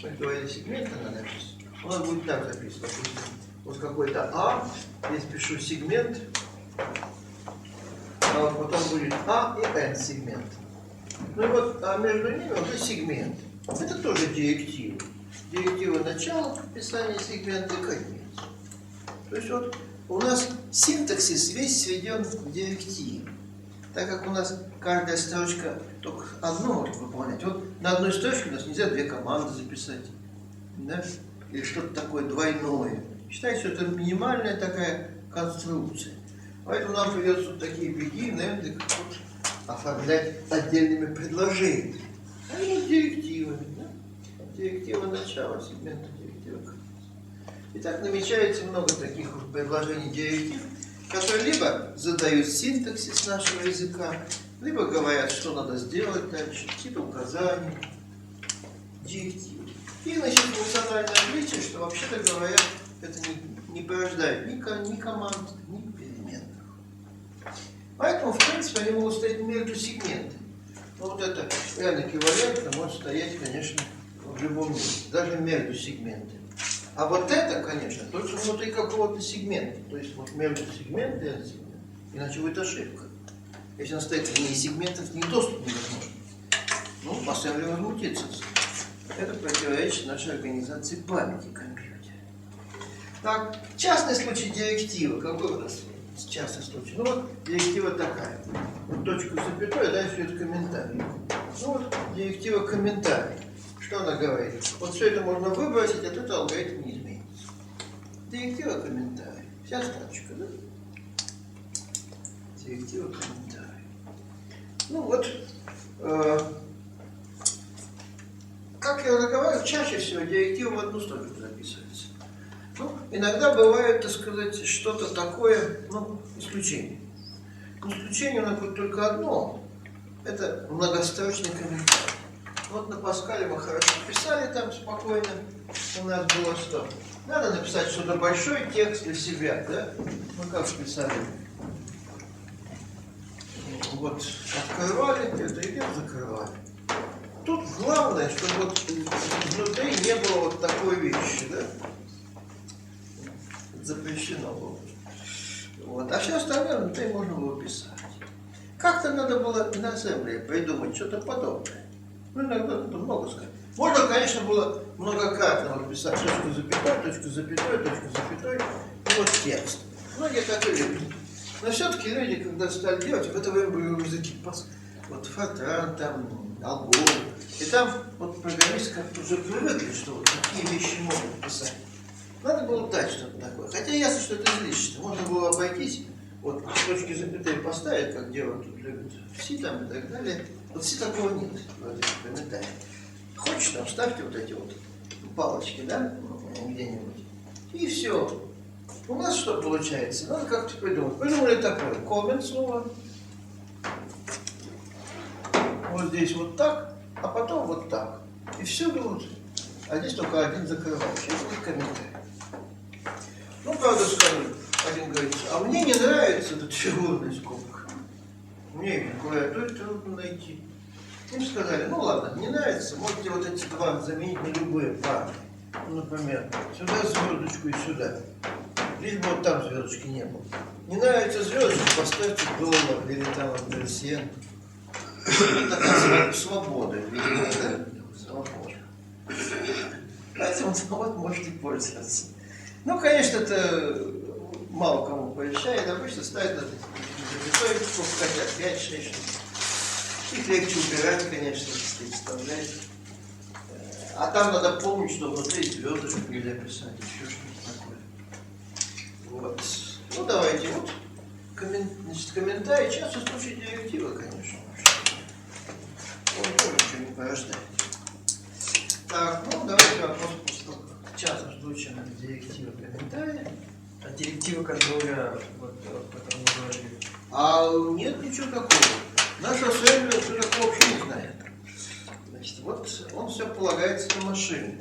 Мы говорили, сегменты надо написать. У нас будет так записано, допустим, вот какой-то А, здесь пишу сегмент, а вот потом будет А и N сегмент. Ну и вот, а между ними уже сегмент. Это тоже директива. Директива начала описания сегмента и конец. То есть вот у нас синтаксис весь сведен к директиве. Так как у нас каждая строчка только одну может выполнять. Вот на одной строчке у нас нельзя две команды записать. Да? Или что-то такое двойное. Считайте, что это минимальная такая конструкция. Поэтому нам придется вот такие begin, вот, оформлять отдельными предложениями. А вот директивами. Да? Директива начала сегмента, директива конца. Итак, намечается много таких вот предложений директив, которые либо задают синтаксис нашего языка, либо говорят, что надо сделать дальше, какие-то указания, директивы. И, значит, функциональное отличие, что, вообще-то говоря, это не порождает ни команд, ни переменных. Поэтому, в принципе, они могут стоять между сегментами. Но вот это реально эквивалентно может стоять, конечно, в любом месте, даже между сегментами. А вот это, конечно, только внутри какого-то сегмента. То есть вот между сегментом и антисегментом. Иначе будет ошибка. Если он стоит вне сегментов, не доступ невозможен. Ну, Ассемблер возмутится. Это противоречит нашей организации памяти компьютера. Так, частный случай директивы. Какой у нас частный случай? Ну вот, директива такая. Вот точку запятой, дальше идет комментарий. Ну вот, директива комментарий. Что она говорит? Вот все это можно выбросить, а тут алгоритм не изменится. Директива комментарий. Вся строчка, да? Директива комментарий. Ну вот, как я уже говорил, чаще всего директива в одну строчку записывается. Ну, иногда бывает, так сказать, что-то такое, ну, исключение. Исключение у нас будет только одно. Это многострочный комментарий. Вот на Паскале мы хорошо писали там спокойно. У нас было что? Надо написать что-то большой текст для себя, да? Мы как писали? Вот открывали, это и закрывали. Тут главное, чтобы вот внутри не было вот такой вещи, да? Запрещено было. Вот. А все остальное внутри можно было писать. Как-то надо было на Ассемблере придумать что-то подобное. Ну, иногда это много сказать. Можно, конечно, было многократно вот писать точку запятой, точку запятой, точку запятой, и вот текст. Многие так и любят. Но все-таки люди, когда стали делать, в это время были языки, вот Фортран, там, Алгол, и там вот программисты как-то уже привыкли, что вот такие вещи могут писать. Надо было дать что-то такое. Хотя ясно, что это излишество. Можно было обойтись, вот точки запятые поставить, как делают тут любят все там и так далее. Вот все такого нет в этих комментариях. Хочешь, там ставьте вот эти вот палочки, да, где-нибудь. И все. У нас что получается? Надо как-то придумать. Придумали такое. Коммент слово. Вот здесь вот так, а потом вот так. И все вот. А здесь только один закрывающий. Это вот комментарий. Ну, правда, скажу. Один говорит, а мне не нравится этот фигурный скобка. Мне в клавиатуре трудно найти. Им сказали, ну ладно, не нравится, можете вот эти два заменить на любые пары. Ну, например, сюда звездочку и сюда. Лишь бы вот там звездочки не было. Не нравится звездочку, поставьте доллар или там апельсин. Такая свобода, видимо, свобода. Поэтому вот можете пользоваться. Ну, конечно, это мало кому порешает. Обычно ставят на запятой, хотя 5-6 штук. Их легче убирать, конечно, если вставлять. А там надо помнить, что внутри звездочку нельзя писать, еще что-то такое. Вот. Ну, давайте вот. Значит, комментарий. Часто случай директива, конечно. Он тоже ничего не порождает. Так, ну, давайте вопрос после того, как сейчас изучена директива комментария. А директива контроля, вот, которую мы говорили. А нет ничего такого. Наш Ассемблер все такого вообще не знает. Значит, вот он все полагается на машину.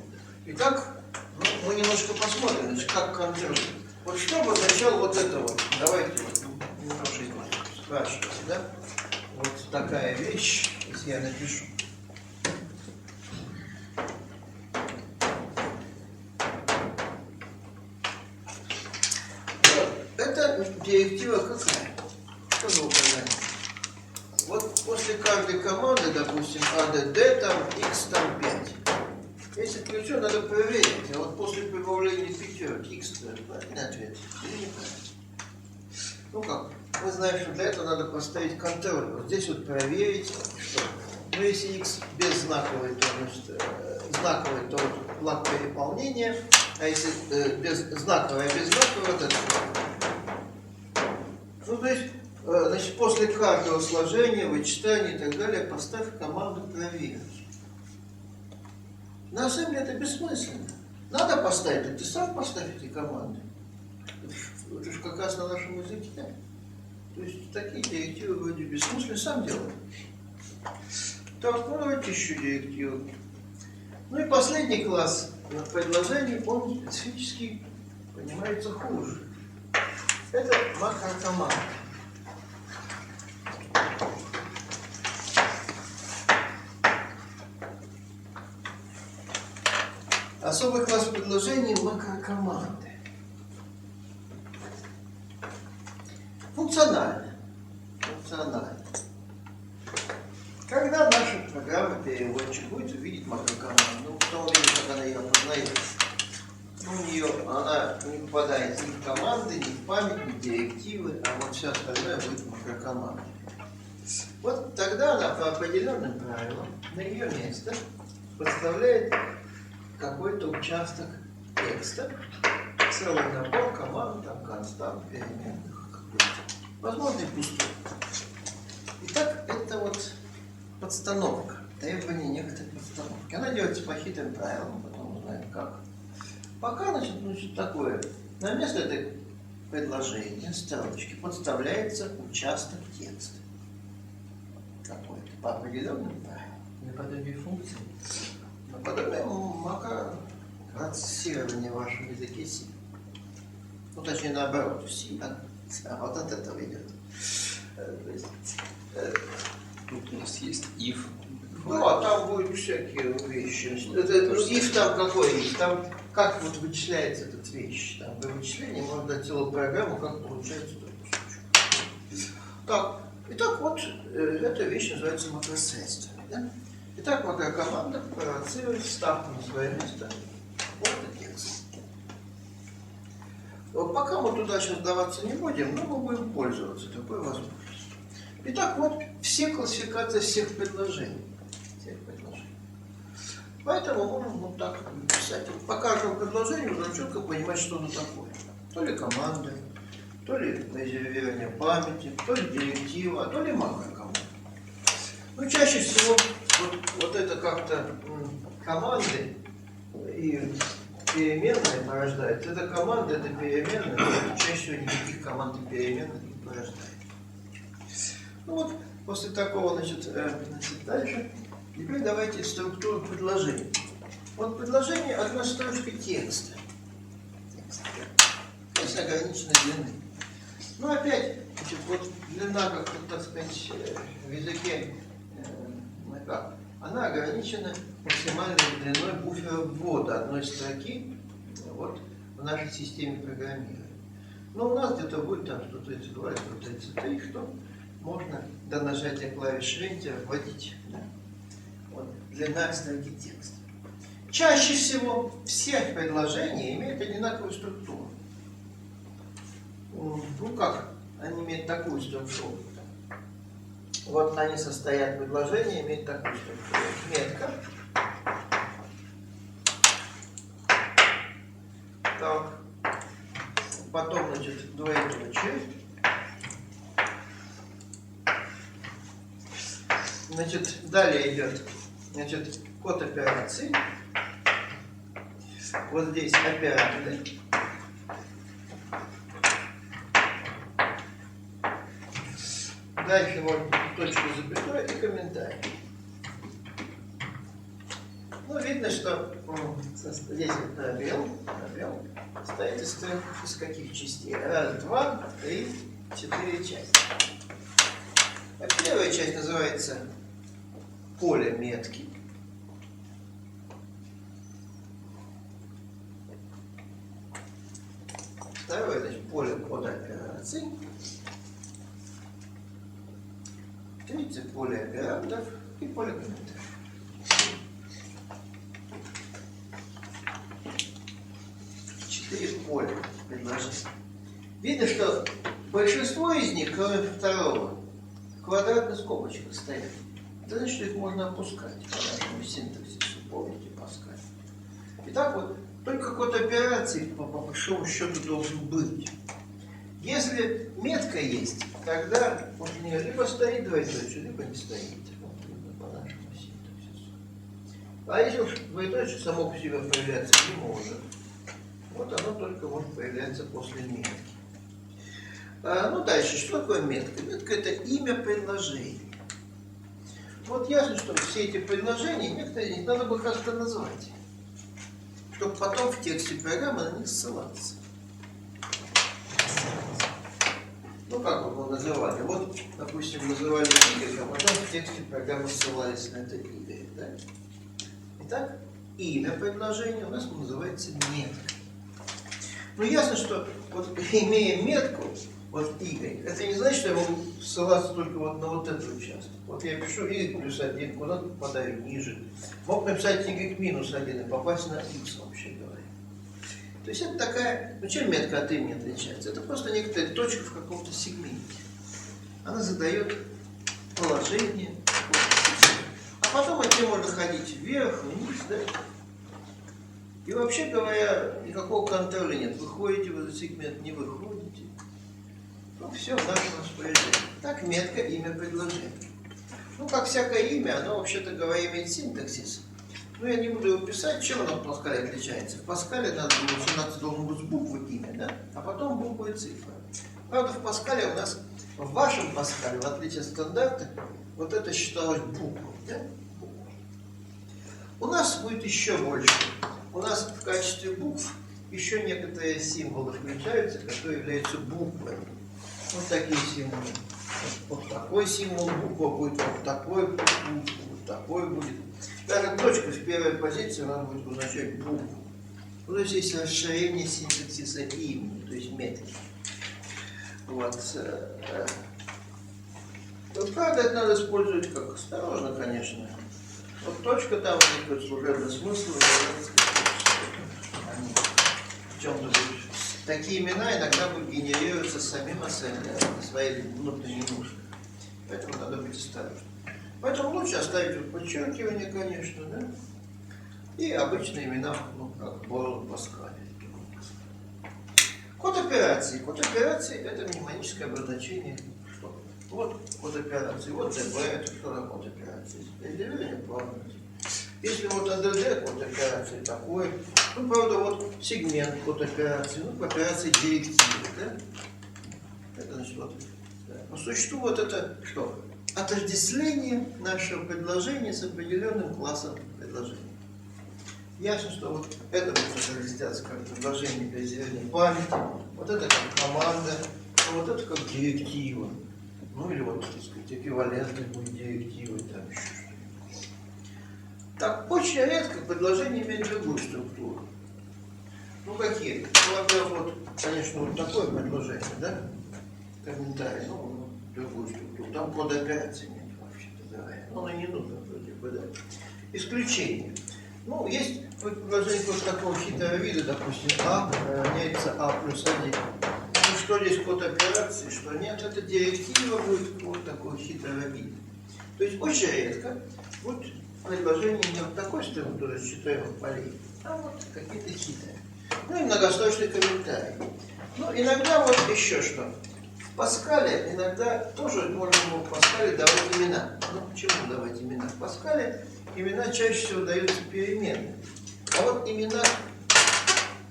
Итак, ну, мы немножко посмотрим, значит, как контроль. Вот что бы означало вот это вот? Давайте немножко спрашивайте, да? Вот такая вещь, если я напишу. Это директива какая? Что за указание? Вот после каждой команды, допустим, add там x там 5. Если ключом, надо проверить. А вот после прибавления пятерок x правильный ответ или неправильный? Ну как? Мы знаем, что для этого надо поставить контроль. Вот здесь вот проверить, что. Ну если x беззнаковый, то значит, знаковый, то вот флаг переполнения. А если беззнаковый, вот это. Ну то есть, значит, после каждого сложения, вычитания и так далее, поставь команду проверить. На самом деле это бессмысленно. Надо поставить, ты сам поставь эти команды. Это же как раз на нашем языке. То есть такие директивы вроде бессмысленны, сам делай. Так, ну давайте еще директиву. Ну и последний класс предложений, он специфически понимается хуже. Это макрокоманда. Особый класс предложений макрокоманды. Функционально. Когда наша программа-переводчик будет увидеть макрокоманду, ну, потом увидит, как она ее познает. У нее она не попадает ни в команды, ни в память, ни в директивы, а вот все остальное будет макрокоманда. Вот тогда она по определенным правилам на ее место подставляет какой-то участок текста, целый набор команд, там, констант, переменных, возможно, и пустой. Итак, это вот подстановка, требование некоторой подстановки. Она делается по хитрым правилам, потом узнаем как. Пока, значит, такое, на место этой предложения, строчки, подставляется участок текста. Какой-то, по определенным правилам. Наподобие функции. Наподобие макропроцессирования в вашем языке C. Ну, точнее, наоборот, в C, а вот от этого идет. Тут у нас есть if. Ну, а там будут всякие вещи. If там какой if? Там как вот вычисляется эта вещь? Там для вычисления можно дать целую программу, как получается этот кусочек. Так, итак, вот эта вещь называется макросредствами. Да? Итак, макрокоманда провоцирует вставку на свое место. Вот это текст. Вот пока мы туда сейчас вдаваться не будем, но мы будем пользоваться такой возможностью. Итак, вот все классификации всех предложений. Поэтому можно вот так написать. По каждому предложению нужно четко понимать, что оно такое. То ли команда, то ли резервирование памяти, то ли директива, то ли макрокоманда. Ну, чаще всего вот это как-то команды и переменные порождают. Это команда, это переменные, но чаще всего никаких команд и переменных не порождает. Ну вот, после такого, значит, дальше. Теперь давайте структуру предложений. Вот предложение одна строчка текста. Есть ограниченной длины. Ну опять, значит, вот длина, как так сказать, в языке, как? Она ограничена максимальной длиной буфера ввода одной строки вот, в нашей системе программирования. Но у нас где-то будет там 132 или 133, что можно до нажатия клавиш Enter вводить. Да? Вот, длина строки текста. Чаще всего все предложения имеют одинаковую структуру. Ну как? Они имеют такую структуру. Вот они состоят, предложения имеют такую структуру. Метка. Так. Потом, значит, двоеточие. Значит, далее идет, значит, код операции. Вот здесь операторы. Дальше вот точку запятой и комментарий. Ну, видно, что здесь вот пробел стоит из каких частей? Раз, два, три, 4 части. Первая часть называется поле метки. Второе, значит, поле кода операций. Третье, поле операторов и поле комментариев. Поля предложений. Видно, что большинство из них, кроме второго, в квадратных скобочках стоят. Это значит, что их можно опускать по нашему синтаксису, помните, Паскаль. Итак, вот только код операции по большому счету должен быть. Если метка есть, тогда вот у нее либо стоит двоеточие, либо не стоит. Вот, по нашему синтаксису. А если уж двоеточие само по себе появляться не может, вот оно только может появляться после метки. Ну дальше, что такое метка? Метка — это имя предложений. Вот ясно, что все эти предложения, некоторые из них надо бы как-то назвать, чтобы потом в тексте программы на них ссылаться. Ну как вот мы называли? Вот, допустим, называли Y, а потом в тексте программы ссылались на это Y. Да? Итак, имя предложения у нас называется метка. Ну ясно, что вот имея метку, вот Y, это не значит, что я могу ссылаться только вот на вот этот участок. Вот я пишу Y плюс 1, куда-то попадаю ниже. Мог написать Y минус 1 и попасть на X, вообще говоря. То есть это такая, ну чем метка от имени отличается? Это просто некоторая точка в каком-то сегменте. Она задает положение. А потом от нее можно ходить вверх, вниз, да? И вообще говоря, никакого контроля нет. Выходите в этот сегмент, не выходите. Ну, все в нашем распоряжении. Так, метка, имя предложения. Ну, как всякое имя, оно, вообще-то говоря, имеет синтаксис. Но я не буду его писать, чем оно в Паскале отличается. В Паскале начинаться должен быть с буквы имя, да? А потом буквы и цифры. Правда, в Паскале у нас, в вашем Паскале, в отличие от стандарта, вот это считалось буквой, да? У нас будет еще больше. У нас в качестве букв еще некоторые символы включаются, которые являются буквами. Вот такие символы. Вот такой символ буква будет, вот такой буква, вот такой будет. Даже точка в первой позиции у нас будет означать букву. Ну, то есть есть расширение синтаксиса имени, то есть метки. Вот. Правда, это надо использовать как осторожно, конечно. Вот точка там, какой-то служебный смысл. В такие имена иногда будут генерироваться самим ассемблером на своей внутренней нужде. Поэтому надо быть осторожным. Поэтому лучше оставить вот подчеркивание, конечно, да? И обычные имена, ну, как Баула В.Г. Код операции. Код операции — это мнемоническое обозначение. Что? Вот код операции. Вот ДБ — это что такое код операции? Определение плавности. Если вот АДД код операции такой, ну, правда, вот сегмент код операции, ну, по операции директивы, да? Это значит, вот, да. По существу вот это что? Отождествление нашего предложения с определенным классом предложения. Ясно, что вот это будет отождествляться как предложение для изъявления памяти, вот это как команда, а вот это как директива. Ну или вот, так сказать, эквивалентной будет директива, там еще что-нибудь. Так, очень редко предложение имеет другую структуру. Ну какие? Ну, во-первых, вот, конечно, вот такое предложение, да? Комментарий, ну, другую структуру. Там кода операции нет, вообще-то говоря. Ну, оно не нужно вроде бы, да. Исключение. Ну, есть предложение вот такого хитрого вида, допустим, А равняется А плюс 1. Ну, что здесь код операции, что нет, это директива будет вот такого хитрого вида. То есть очень редко вот предложение не вот такой структуры с 4 полей, а вот какие-то хитрые. Ну и многострочный комментарий. Ну, иногда вот еще что. В Паскале иногда тоже можно в Паскале давать имена. Ну, почему давать имена? В Паскале имена чаще всего даются переменными. А вот имена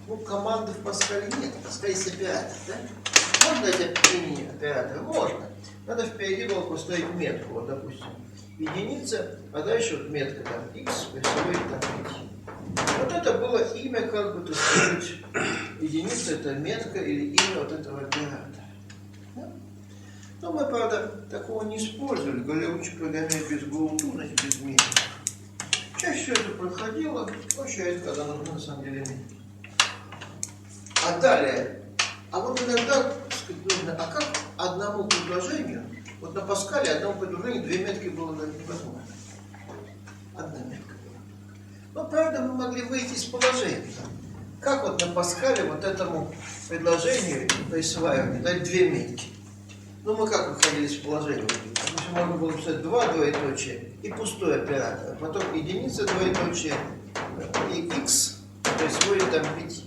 Ну, команды в Паскале нет, в Паскале есть оператор, да? Можно дать имени оператора? Можно. Надо впереди было поставить метку, вот, допустим, единица, а дальше вот метка там x, присвоить там 5. Вот это было имя, как бы, так сказать, единица это метка или имя вот этого оператора. Да? Но мы, правда, такого не использовали, говорили, лучше программировать без GoTo, значит без метки. Чаще всего это происходило, очень редко, когда нужно на самом деле метки. А далее, а вот иногда, так сказать, нужно, а как одному предложению, вот на Паскале одному предложению две метки было даже невозможно. Одна метка была. Но, правда, мы могли выйти из положения. Как вот на Паскале вот этому предложению присваивали, дать две метки? Ну, мы как выходили из положения? Потому что можно было писать два двоеточия и пустой оператор. А потом единица двоеточие и x присвоит там 5.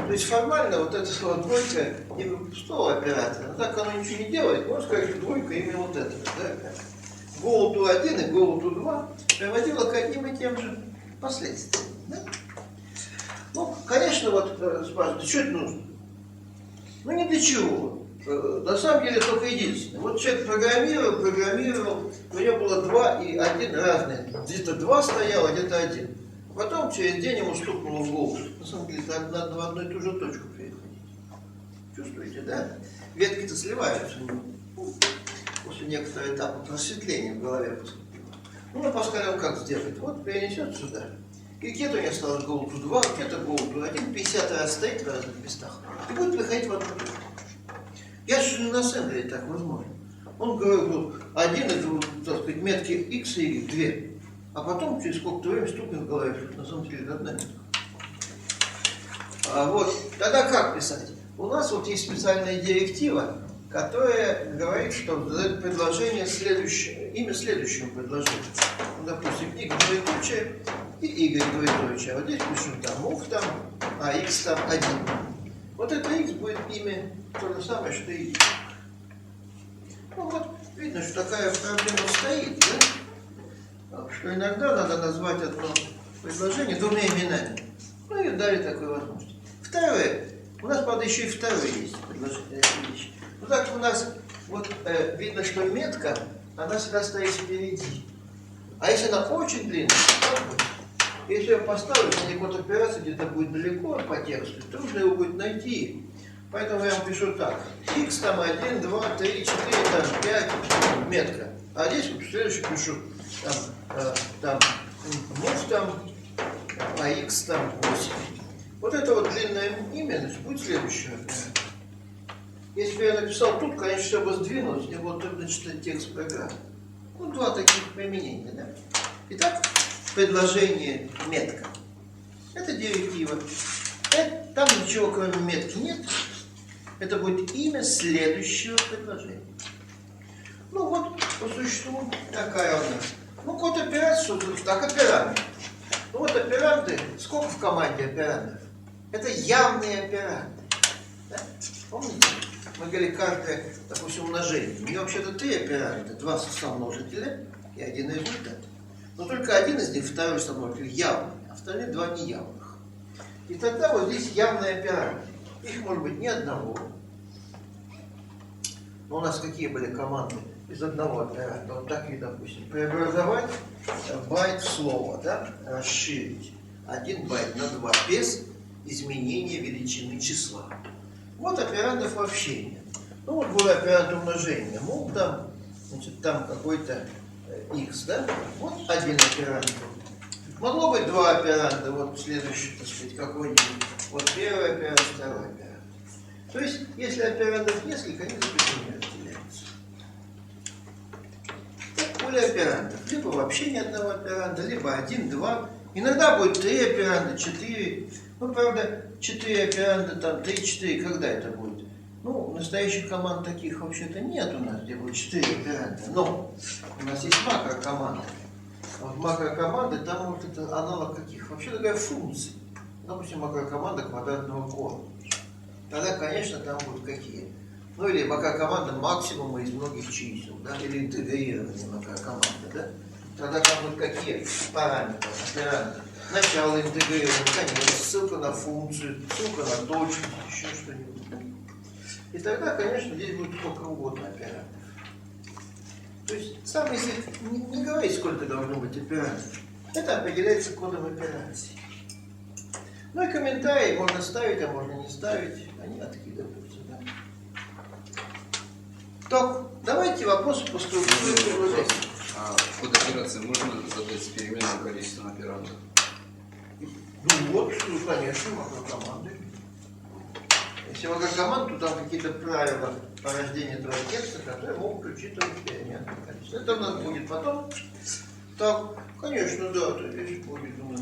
То есть формально вот эта вот двойка имя пустого оператора. Но так оно ничего не делает, можно сказать, что двойка имя вот этого. Да? GoTo 1 и GoTo 2 приводило к одним и тем же последствиям. Да? Ну, конечно, вот спрашивают, что это нужно? Ну, ни для чего. На самом деле только единственное. Вот человек программировал, у него было 2 и 1 разные. Где-то 2 стояло, где-то 1. Потом через день ему стукнуло в голову. На самом деле надо в одну и ту же точку переходить. Чувствуете, да? Ветки-то сливаются. Ну, после некоторого этапа просветления в голове поступило. Ну, на Паскале он как сделает? Вот перенесет сюда. И где-то у него осталось GoTo 2, где-то GoTo 1, 50 раз стоит в разных местах. И будет выходить в одну точку. Я же на Ассемблере так возможно. Он говорил, один из, так сказать, метки x и y, 2. А потом через сколько-то времени стукнет в голове, что на самом деле одна метка. Вот. Тогда как писать? У нас вот есть специальная директива, которая говорит, что задает предложение следующее, имя следующему предложению. Ну, допустим, x двоеточие и y двоеточие. А вот здесь пишем там move там, а x там 1. Вот это x будет имя то же самое, что и y. Ну вот, видно, что такая проблема стоит, да? Что иногда надо назвать одно предложение двумя именами. Ну и дали такую возможность. Второе. У нас, правда, еще и второе есть предложение. Ну так у нас вот видно, что метка, она всегда стоит впереди. А если она очень длинная, как будет? Если я поставлю, если код операции где-то будет далеко по тексту, трудно его будет найти. Поэтому я вам пишу так. X там 1, 2, 3, 4, там 5, метка. А здесь вот следующий пишу. Там move там, а x там 8. Вот это вот длинное имя, значит, будет следующее. Если бы я написал тут, конечно, все бы сдвинулось, мне было трудно читать текст программы. Ну, два таких применения, да? Итак, предложение метка. Это директива. Там ничего кроме метки нет. Это будет имя следующего предложения. Ну вот, по существу, такая у нас. Ну, код операции, так, операнды. Ну вот операнды, сколько в команде операндов? Это явные операнды. Да? Помните? Мы говорили, каждое, допустим, умножение. У нее вообще-то 3 операнда, 2 сомножителя и 1 результат. Но только один из них, второй сомножитель, явный, а остальные 2 неявных. И тогда вот здесь явные операнды. Их может быть ни одного. Но у нас какие были команды из одного операнда? Вот такие, допустим, преобразовать байт в слово, да? Расширить 1 байт на 2 без изменения величины числа. Вот операндов вообще нет. Ну вот был операнд умножения. Мол, там, значит, там какой-то x, да? Вот один операнд. Могло быть 2 операнда, вот следующий, так сказать, какой-нибудь. Вот первый операнд, второй операнд. То есть, если операндов несколько, они запятыми разделяются. Более операндов. Либо вообще ни одного операнда, либо 1, 2. Иногда будет 3 операнда, 4. Ну, правда, 4 операнда, там 3, 4, когда это будет? Ну, настоящих команд таких вообще-то нет у нас, где будет 4 операнда. Но у нас есть макрокоманды. Вот макрокоманды, там вот это аналог каких? Вообще такая функция. Допустим, макрокоманда квадратного корня. Тогда, конечно, там будут какие? Ну, или макрокоманда максимума из многих чисел, да? Или интегрированные макрокоманды, да? Тогда там будут какие параметры, операнды? начало интегрировано, конец, ссылка на функцию, ссылка на точку, еще что-нибудь. И тогда, конечно, здесь будет сколько угодно операторов. То есть, сам если не говорить, сколько должно быть операторов, это определяется кодом операций. Ну и комментарии можно ставить, а можно не ставить, они откидываются. Да. Так, давайте вопросы по структуре. А код операции можно задать с переменным количеством операторов? Ну вот, конечно, макрокоманды. Если макрокоманд, то там какие-то правила по рождению этого текста, которые могут учитывать переменное количество. Это у нас будет потом. Так, конечно, да, то здесь будет у нас.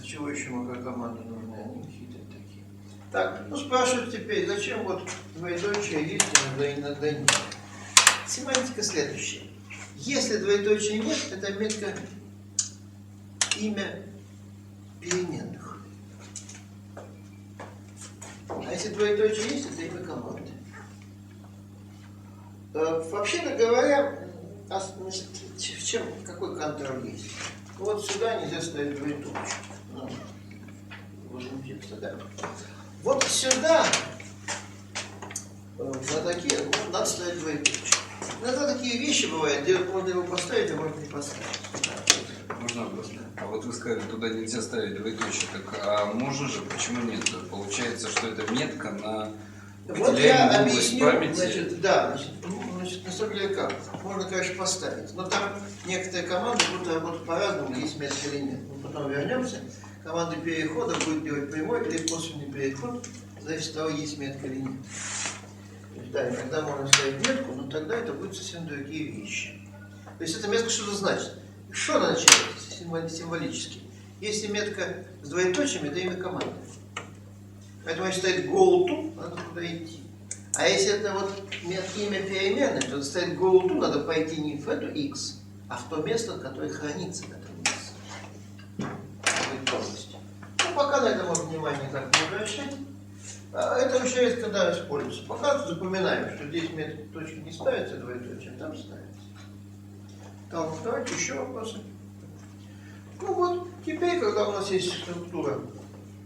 Чего еще макрокоманды нужны? Они хитрые такие. Так, ну спрашивают теперь, зачем вот двоеточие есть иногда нет. Семантика следующая. Если двоеточия нет, это метка имя переменных. А если двоеточие есть, это имя команды. Вообще-то говоря, значит, какой контроль есть? Вот сюда нельзя ставить двоеточие. Ну, возле текста, да. Вот сюда на такие надо ставить двоеточие. Иногда такие вещи бывают, где можно его поставить, а можно не поставить. Можно вопрос? А вот вы сказали, туда нельзя ставить двоеточие, так а можно же, почему нет? Получается, что это метка на вот я область объясню, памяти. значит, да, значит, на самом деле как? Можно, конечно, поставить, но там некоторые команды будут работать по-разному, есть метка или нет. Мы потом вернемся. Команда перехода будет делать прямой или косвенный переход, зависит от того, есть метка или нет. То есть, да, иногда можно ставить метку, но тогда это будут совсем другие вещи. То есть эта метка что-то значит. Что она означает символически? Если метка с двоеточием, это имя команды. Поэтому если стоит go to, надо туда идти. А если это вот имя переменной, то стоит go to, надо пойти не в эту x, а в то место, которое хранится в этом месте. Ну, пока на это можно внимание так не обращать. Это очень редко когда используется. Пока запоминаем, что здесь метод точки не ставится двоеточие, там ставится. Так, давайте еще вопросы. Ну вот, теперь, когда у нас есть структура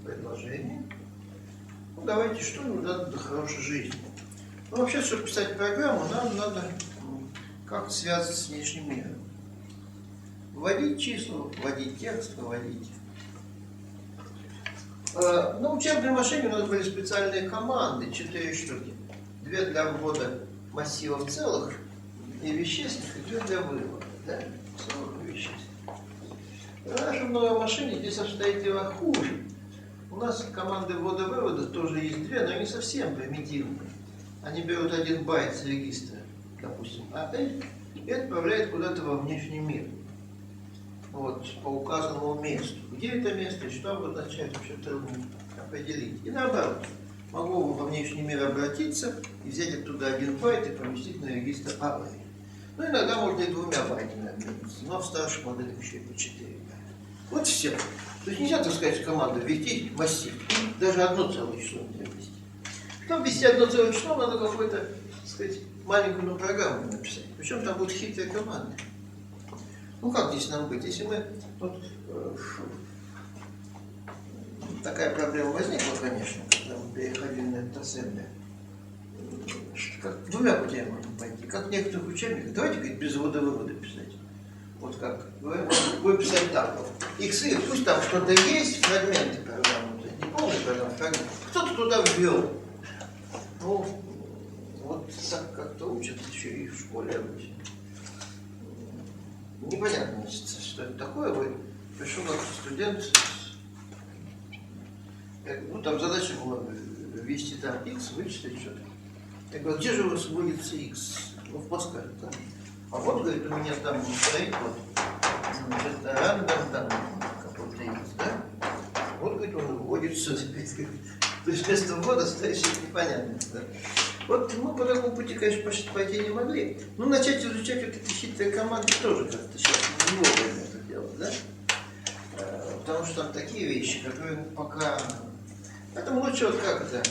предложения, ну давайте, что нам надо для хорошей жизни. Ну вообще, чтобы писать программу, нам надо как-то связаться с внешним миром. Вводить числа, вводить текст, выводить. На учебной машине у нас были специальные команды, 4 штуки. 2 для ввода массивов целых и вещественных, и 2 для вывода. Да? Целых и вещественных. В нашей новой машине здесь обстоит дело хуже. У нас команды ввода-вывода тоже есть 2, но они совсем примитивные. Они берут 1 байт с регистра, допустим, AL, и отправляют куда-то во внешний мир. Вот, по указанному месту. Где это место и что обозначает, вообще трудно определить. И наоборот, могу во внешний мир обратиться и взять оттуда 1 байт и поместить на регистр AL. Ну, иногда можно и 2 байтами обмениться, но в старших моделях еще и по 4 байта. Вот все. То есть нельзя, так сказать, в команду ввести массив, даже одно целое число нельзя ввести. Чтобы ввести одно целое число, надо какую-то, так сказать, маленькую программу написать. Причем там будут хитрые команды. Ну как здесь нам быть? Если мы вот, такая проблема возникла, конечно, когда мы переходили на этот ассемблер. Как 2 путями можно пойти. Как в некоторых учебниках. Давайте, говорит, без ввода-вывода писать. Вот как. Будем писать так. Вот. Иксы, пусть там что-то есть, фрагменты программы. Не полный программ, фрагмент. Кто-то туда ввел. Ну, вот так как-то учат еще и в школе обычно. Непонятно, что это такое. Вы пришел как студент, ну там задача была ввести там x, вычислить что-то. Я говорю, где же у вас вводится x? Ну, в Паскале, да? А вот, говорит, у меня там стоит вот, это рандом, там какой-то x, да? Вот, говорит, он вводится. То есть вместо ввода стоит что-то непонятное, да? Вот мы по такому пути, конечно, пойти не могли. Но начать изучать вот эти хитрые команды тоже как-то сейчас не вовремя это делать, да? Потому что там такие вещи, которые пока... Поэтому лучше вот как это,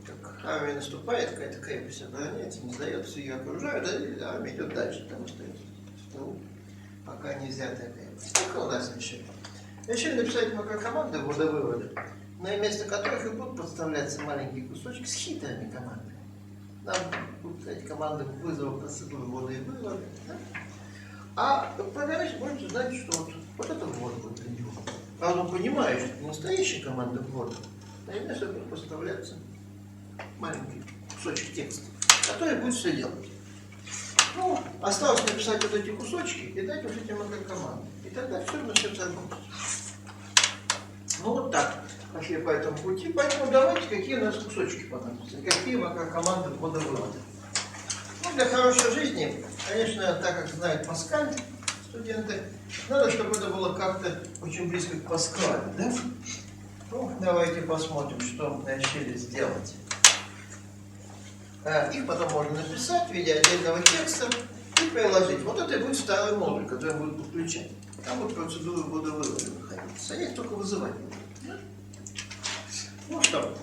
как армия наступает, какая-то крепость обороняется, не сдается, ее окружают, а армия идет дальше, там остается. Пока не взятая крепость. Так у нас еще. Решили написать макрокоманды ввода-вывода, на место которых и будут подставляться маленькие кусочки с хитрыми командами. Нам будут эти команды вызова процедуры ввода и вывода. Да? А программист будет знать, что вот это ввод будет для него. Правда, он понимает, что это настоящая команда ввода, на место будет подставляться маленький кусочек текста, который будет все делать. Ну, осталось написать вот эти кусочки и дать вот эти макрокоманды. И тогда все начнет работать. Ну вот так. Пошли по этому пути. Поэтому давайте, какие у нас кусочки понадобятся, какие макрокоманды ввода-вывода. Ну, для хорошей жизни, конечно, так как знает Паскаль, студенты, надо, чтобы это было как-то очень близко к Паскалю, да? Ну, давайте посмотрим, что мы решили сделать. Их потом можно написать в виде отдельного текста и приложить. Вот это и будет второй модуль, который будет подключать. Там будет процедура ввода-вывода находиться. Они их только вызывать будут. Ну что,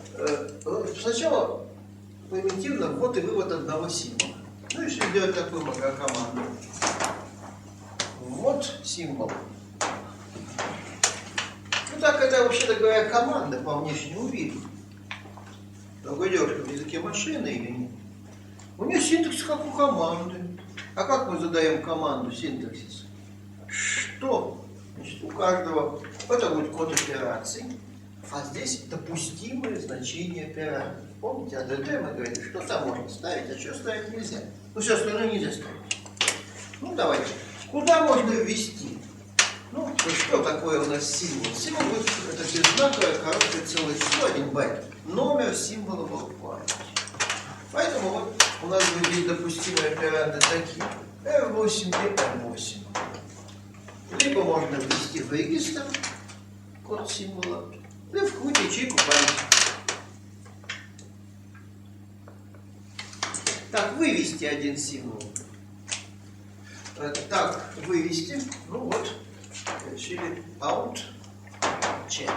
сначала примитивно ввод и вывод одного символа. Ну, если сделать такую макрокоманду. Ввод символа. Ну так, это, вообще-то говоря, команда по внешнему виду. Другой девушка в языке машины или нет? У нее синтаксис как у команды. А как мы задаем команду синтаксис? Что? Значит, у каждого это будет код операций, а здесь допустимое значение операции. Помните, АДД мы говорили, что там можно ставить, а что ставить нельзя. Ну, все остальное нельзя ставить. Ну, давайте. Куда можно ввести? Ну, что такое у нас символ? Символ будет это беззнаковое короткое целое число, 1 байт. Номер символа в памяти. Поэтому вот у нас будут здесь допустимые операнды такие. R8 и M8. Либо можно ввести в регистр код символа, либо в какую-то ячейку памяти. Так, вывести один символ. Так, вывести. Ну вот, решили out, check.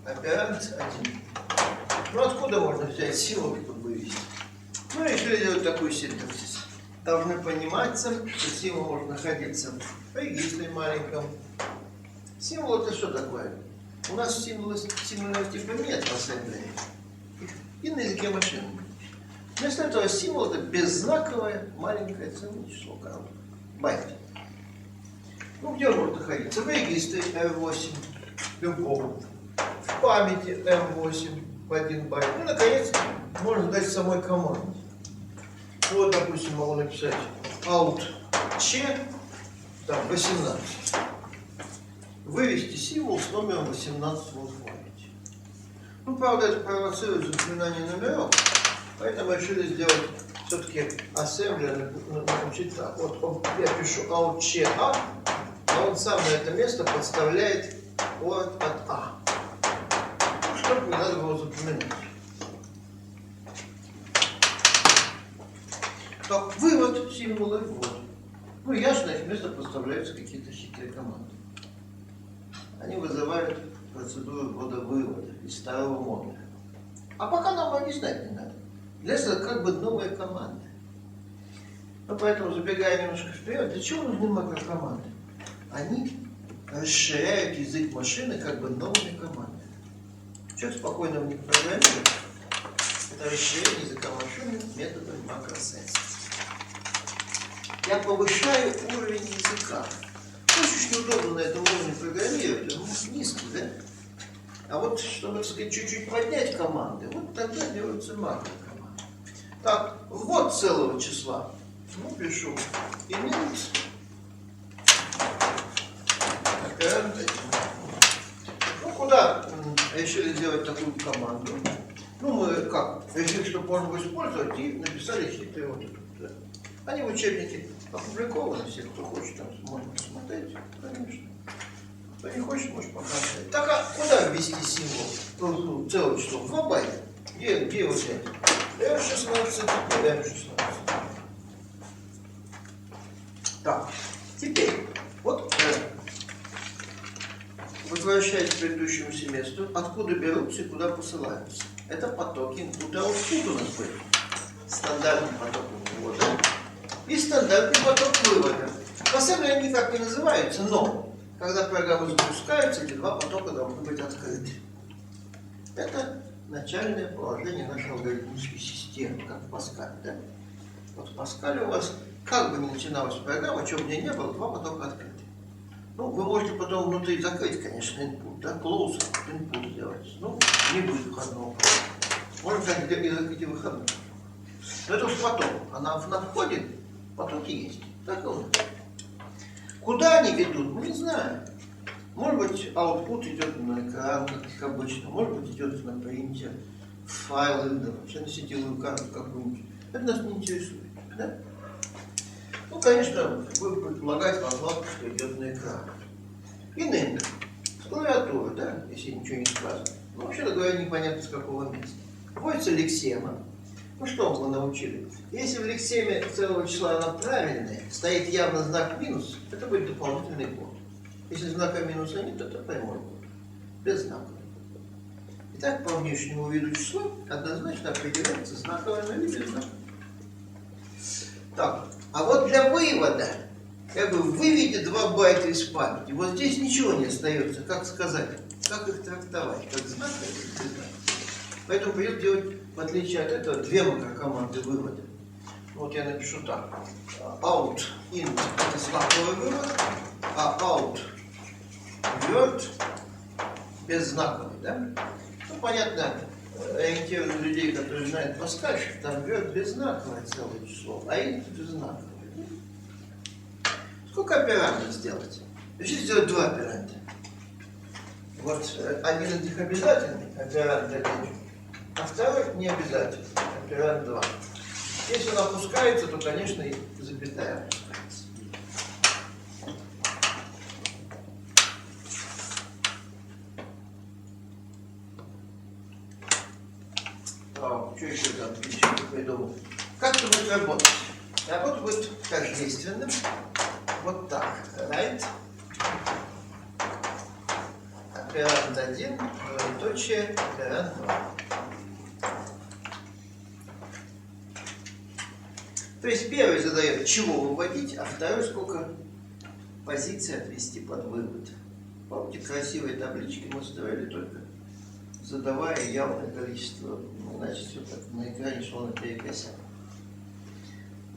Операнд 1. Ну откуда можно взять символ, чтобы вывести? Ну, решили делать такой синтаксис. Должны понимать, что символ может находиться в регистре маленьком. Символ это что такое? У нас символов типа нет в Ассемблере. И на языке машины. Вместо этого символ это беззнаковое маленькое целое число короткое. Байт. Ну, где он может находиться? В регистре R8 любого. В памяти M8 в 1 байт. Ну, наконец, можно дать самой команде. Вот, допустим, могу написать out c, там, 18. Вывести символ с номером 18 в памяти. Ну, правда, это провоцирует запоминание номеров, поэтому решили сделать все-таки ассемблер, научить так. Вот я пишу out c a, а он сам на это место подставляет от А. Чтобы не надо было запоминать. Так, вывод символа и ввод. Ну, ясно, их вместо подставляются какие-то хитрые команды. Они вызывают процедуру ввода-вывода из старого модуля. А пока нам они знать не надо. Для этого как бы новые команды. Ну, поэтому, забегая немножко вперед, для чего нужны макрокоманды? Они расширяют язык машины как бы новыми командами. Человек спокойно в них программирует. Это расширение языка машины методом макросенса. Я повышаю уровень языка. Очень неудобно на этом уровне программировать, он низкий, да? А вот, чтобы, так сказать, чуть-чуть поднять команды, вот тогда делаются макрокоманды. Так, ввод целого числа. Ну, пишу int. Ну, куда решили сделать такую команду? Ну, мы как? Решили, что можно будет использовать, и написали хитрый вот этот. Да? Они в учебнике опубликованы, все, кто хочет, там можно посмотреть, конечно. Кто не хочет, может показать. Так, а куда ввести символ? Ну, целое число. 2 байта. Где его взять? R16 и M16. Так, теперь, вот возвращаясь к предыдущему семестру, откуда берутся и куда посылаются. Это потоки input-output у нас были. Стандартный поток ввода и стандартный поток вывода. На самом деле они никак не называются, но Когда программа запускается, эти два потока должны быть открыты. Это начальное положение нашей алгоритмической системы, как в Паскале. Да? Вот в Паскале у вас, как бы ни начиналась программа, чего бы ни не было, два потока открыты. Ну, вы можете потом внутри закрыть, конечно, input, да, close, input сделать. Ну, не будет выходного. Можно так и закрыть и выходного. Но это уж потом. Она на входе, потоки есть. Так и вот. Куда они ведут, мы не знаем. Может быть, output идет на экран, как обычно. Может быть, идет на принтер, файлы, да, вообще на сетевую карту какую-нибудь. Это нас не интересует. Да? Ну, конечно, вы предполагаете возможно, что идет на экран. Инент. С клавиатуры, да, если ничего не сказано. Ну, вообще-то говоря, непонятно с какого места. Вводится лексема. Ну, что мы научили? Если в лексеме целого числа она правильная, стоит явно знак минус, это будет дополнительный код. Если знака минуса нет, это прямой код. Без знака. Итак, по внешнему виду число однозначно определяется знаковым или без знака. Так, а вот для вывода, как бы выведите 2 байта из памяти. Вот здесь ничего не остается. Как сказать? Как их трактовать? Как знак или без знака? Поэтому придется делать, в отличие от этого, 2 макрокоманды вывода. Вот я напишу так. Out, in – это знаковый вывод, а out, word – беззнаковый. Да? Ну, понятно, ориентированные людей, которые знают Паскаль, что там word беззнаковое целое число, а in – беззнаковое. Сколько операндов сделать? Решите сделать 2 операнда. Вот один из них обязательный, операнд 1, а второй не обязательный, операнд 2. Если он опускается, то, конечно, и запятая опускается. Что еще там придумал? Как это будет работать? Работа будет тождественным. Вот так. Right. Операнд 1, двоеточие, операнд 2. То есть первый задает, чего выводить, а второй сколько позиций отвести под вывод. Помните, красивые таблички мы строили только задавая явное количество, иначе все так на экране шло наперекосяк.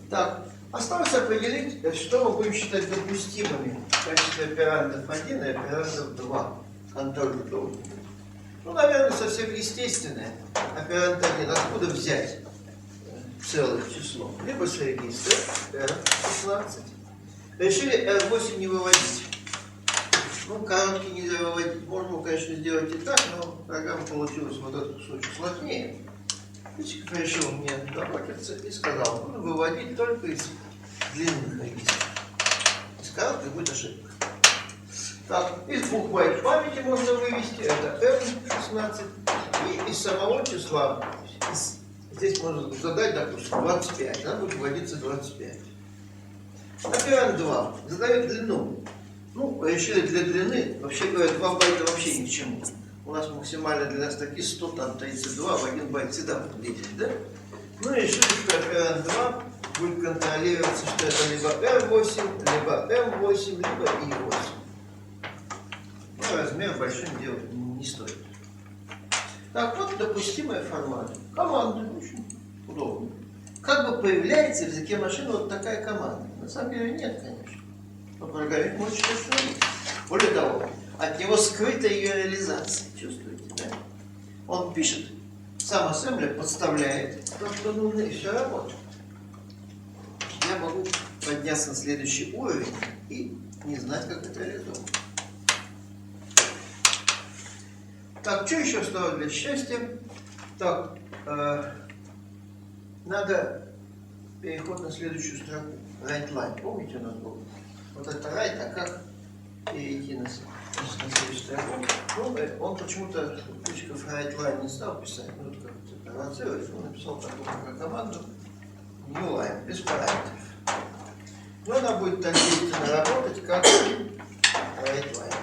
Так, осталось определить, что мы будем считать допустимыми в качестве операндов 1 и операндов 2. Контроль должен. Ну, наверное, совсем естественное. Операнд 1 откуда взять целое число? Либо с регистра R16. Решили R8 не выводить. Ну, короткий нельзя выводить. Можно, конечно, сделать и так, но программа получилась вот этот кусочек сложнее. Физик решил мне заботиться и сказал, буду выводить только из длинных регистров. Из коротких будет ошибка. Так, из 2 байт памяти можно вывести, это R16, и из самого числа, здесь можно задать, допустим, 25, надо будет выводиться 25. Операнд 2 задает длину. Ну, решили для длины, вообще говоря, 2 байта вообще ни к чему. У нас максимальная длина строки 100, там 32, в 1 байт всегда будет видеть, да? Ну и решили, что операнд 2 будет контролироваться, что это либо R8, либо M8, либо I8. Но размер большим делать не стоит. Так, вот допустимые форматы. Команды, очень удобно. Как бы появляется в языке машины вот такая команда? На самом деле нет, конечно. Но программист может что-то установить. Более того, от него скрыта ее реализация. Чувствуете, да? Он пишет, сам ассемблер подставляет то, что нужно, и все работает. Я могу подняться на следующий уровень и не знать, как это реализовано. Так, что еще осталось для счастья? Так, надо переход на следующую строку. Right line. Помните, у нас был? Вот это right, а как перейти на следующую строку? Ну, он почему-то ключиков right line не стал писать. Ну, вот как-то провоцировать. Он написал такую команду new line, без параметров. Но она будет так действенно работать, как right line.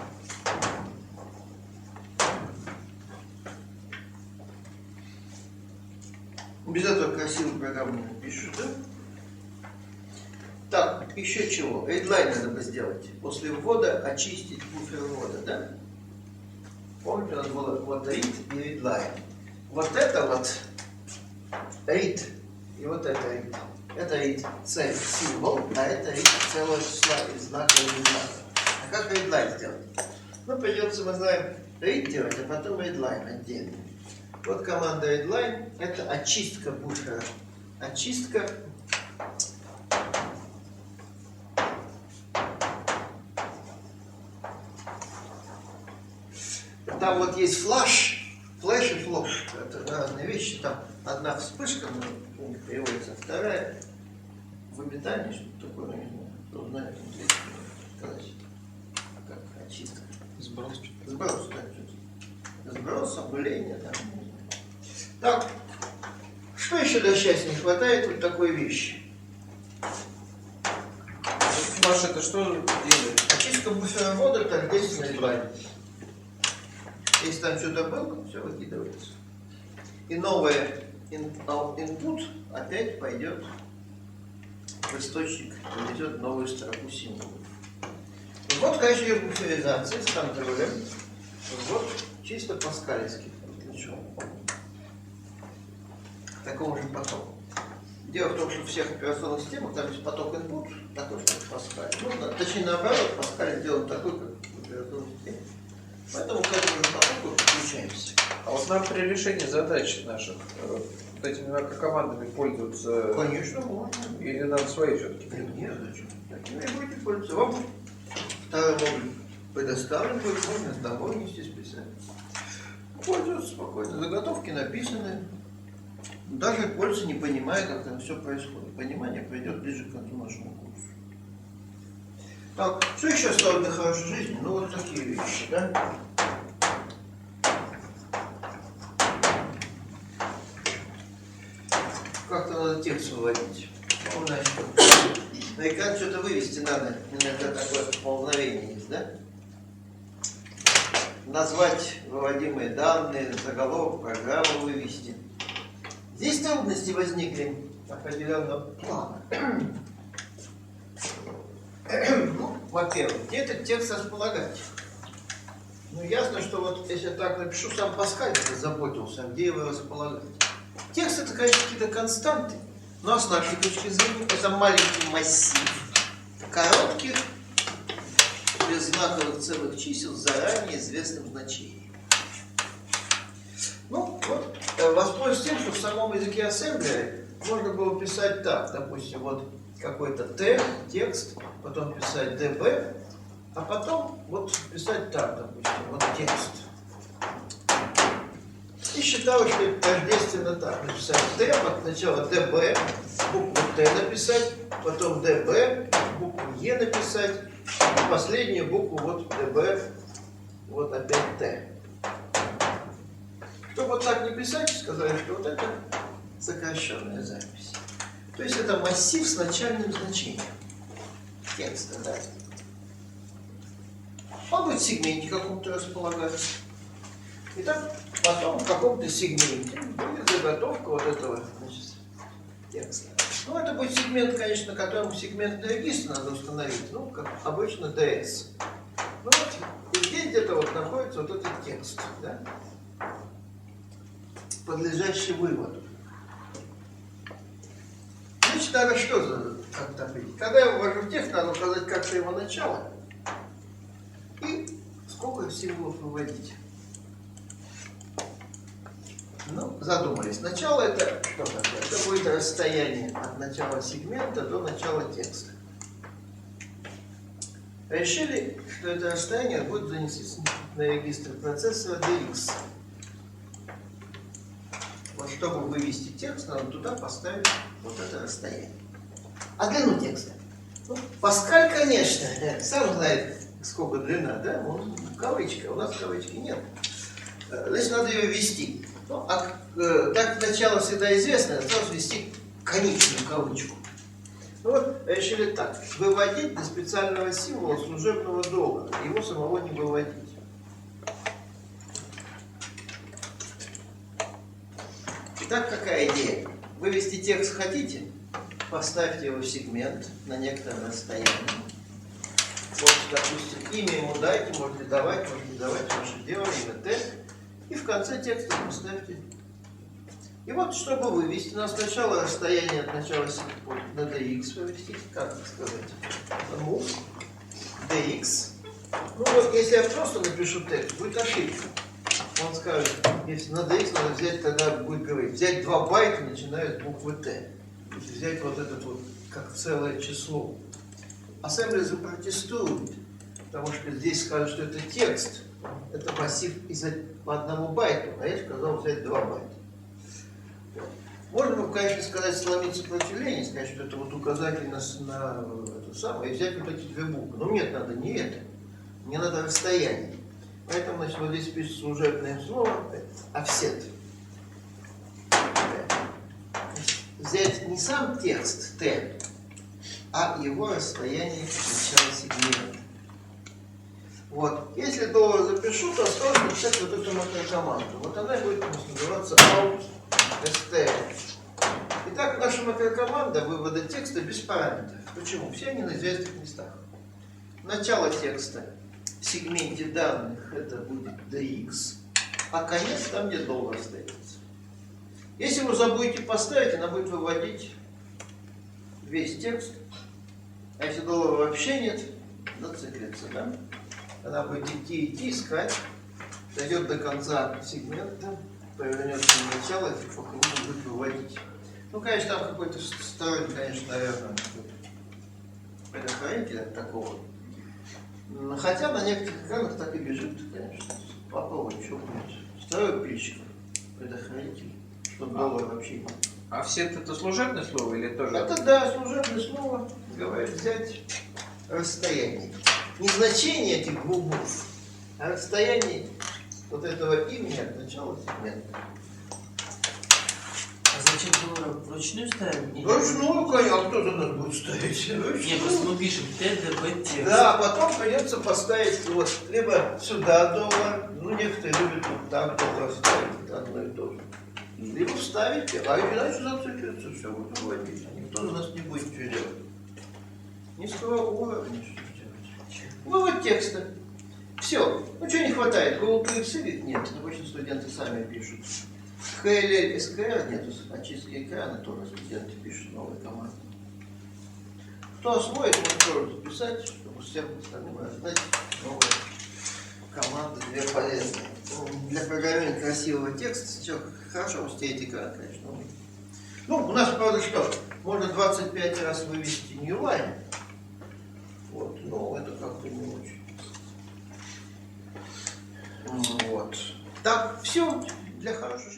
Без этого красивую программу не напишут, да? Так, еще чего? Readline надо бы сделать. После ввода очистить буфер ввода, да? Помните, у нас было вот read и readline. Вот это вот read и вот это read. Это read цель, символ, а это read целое число из знака или знака. А как readline сделать? Ну, придется, мы знаем, read делать, а потом readline отдельно. Вот команда readline, это очистка буфера. Очистка. Там вот есть флэш и флош. Это разные вещи. Там одна вспышка переводится, вторая выметание, что такое, не знаю, кто знает, сказать. Как очистка. Сброс. Сброс, да, что-то. Сброс, опыление, там, не знаю. Так, что еще для счастья не хватает вот такой вещи? Маша, это что делает? Очистка буфера ввода, так здесь на реадline. Если там что-то было, все выкидывается. И новое input опять пойдет в источник, приведет новую строку символов. И вот, конечно, ее буферизация с контролем. Вот чисто по-скалецки. Такому же потоку. Дело в том, что в всех операционных системах там есть поток input, такой же как Паскаль. Ну, точнее наоборот, Паскаль сделан такой, как в операционной системе. Поэтому к этому же потоку подключаемся. А вот нам при решении задач наших вот этими макрокомандами пользоваться... Конечно, можно. Или надо свои все-таки? Нет, зачем? Такими и будете пользоваться. Вам второй модуль предоставлен, вы можно с тобой нести специально. Пользоваться спокойно. Заготовки написаны. Даже пользователь не понимает, как там все происходит. Понимание придет ближе к концу нашему курсу. Так, что еще осталось для хорошей жизни? Ну, вот такие вещи, да? Как-то надо текст выводить. Ну, значит, на экран что-то вывести надо. Иногда такое волновение есть, да? Назвать выводимые данные, заголовок, программу вывести. Здесь трудности возникли определенного плана. Ну, во-первых, где этот текст располагать? Ну, ясно, что вот если я так напишу, сам Паскаль заботился, где его располагать. Текст — это, конечно, какие-то константы, но с нашей точки зрения это маленький массив коротких, беззнаковых целых чисел с заранее известным значением. Ну, вот, воспользуюсь тем, что в самом языке Ассемблера можно было писать так, допустим, вот какой-то Т, текст, потом писать db, а потом вот писать так, допустим, вот текст. И считалось, что это тождественно так. Написать Т, сначала db, букву Т написать, потом db, букву Е написать, и последнюю букву вот db, вот опять Т. Чтобы вот так не писать, сказали, что вот это сокращенная запись. То есть это массив с начальным значением текста, да? Он будет в сегменте каком-то располагаться. Итак, потом в каком-то сегменте будет заготовка вот этого, значит, текста. Ну, это будет сегмент, конечно, которому сегментный регистр надо установить, ну, как обычно DS. Ну, вот, и здесь где-то вот находится вот этот текст, да? Подлежащий выводу. Значит, надо что как-то определить? Когда я ввожу в текст, надо указать как-то его начало и сколько символов выводить. Ну, задумались. Начало — это что такое? Это будет расстояние от начала сегмента до начала текста. Решили, что это расстояние будет занесено на регистр процессора DX. Вот чтобы вывести текст, надо туда поставить вот это расстояние. А длину текста? Ну, Паскаль, конечно, сам знает, сколько длина, да? Он кавычка, у нас кавычки нет. Значит, надо ее ввести. Ну, так начало всегда известно, надо ввести конечную кавычку. Ну вот, решили так. Выводить до специального символа служебного долга. Его самого не выводить. Итак, какая идея? Вывести текст хотите? поставьте его в сегмент на некоторое расстояние. Вот, допустим, имя ему дайте, можете давать, можете не давать, ваше дело, имя Т. И в конце текста поставьте. И вот, чтобы вывести, нам сначала расстояние от начала сегмента на dx вывести, как сказать, move dx. Ну вот, если я просто напишу текст, будет ошибка. Он скажет, если на dx надо взять, тогда будет говорить, взять 2 байта, начиная с буквы Т. Если взять вот этот вот, как целое число. Ассемблер запротестует, потому что здесь скажут, что это текст, это массив по 1 байту, а я сказал взять 2 байта. Можно, конечно, сказать, сломить сопротивление, сказать, что это вот указатель на это самое, и взять вот эти 2 буквы. Но мне надо не это, мне надо расстояние. Поэтому, значит, вот здесь пишется служебное слово offset. Взять не сам текст Т, а его расстояние от начала сегмента. Вот. Если доллар запишу, то осталось написать вот эту макрокоманду. Вот она будет называться out str. Итак, наша макрокоманда вывода текста без параметров. Почему? Все они на известных местах. Начало текста в сегменте данных это будет dx, а конец там, где доллар остается. Если вы забудете поставить, она будет выводить весь текст. А если доллара вообще нет, зациклится, да? Она будет идти, искать, дойдет до конца сегмента, повернется на начало, и по кругу будет выводить. Ну, конечно, там какой-то стоит, конечно, наверное, предохранитель от такого. Хотя на некоторых экранах так и бежит, конечно. Попробуй, что будет. Второй пильщик, предохранитель, чтобы доллар вообще не... А все это служебное слово или тоже? Это, да, служебное слово, говорит, взять расстояние. Не значение этих 2 букв, а расстояние вот этого имени от начала сегмента. А зачем доллар вручную ставим? Вручную, конечно, а кто за нас будет ставить? Не, просто мы пишем ТДБ текст. Да, потом придется поставить вот, либо сюда доллар, ну некоторые любят вот так доллар ставить, это одно и то же. Либо вставить, а иначе зациклится, все будет выводить. Никто за нас не будет ничего делать. Низкого уровня что делать. Вывод текста. Все. Ну что не хватает? Google Lecция нет. Обычно студенты сами пишут. HLL, SQL нет. Очистки экрана тоже студенты пишут новые команды. Кто освоит, может тоже записать, чтобы всем остальным раздать новые команды, 2 полезные. Для программирования красивого текста все хорошо стереть экран, конечно. Ну, у нас, правда, что? Можно 25 раз вывести ньюлайн. Вот, но это как-то не очень. Вот. Так, все для хорошего.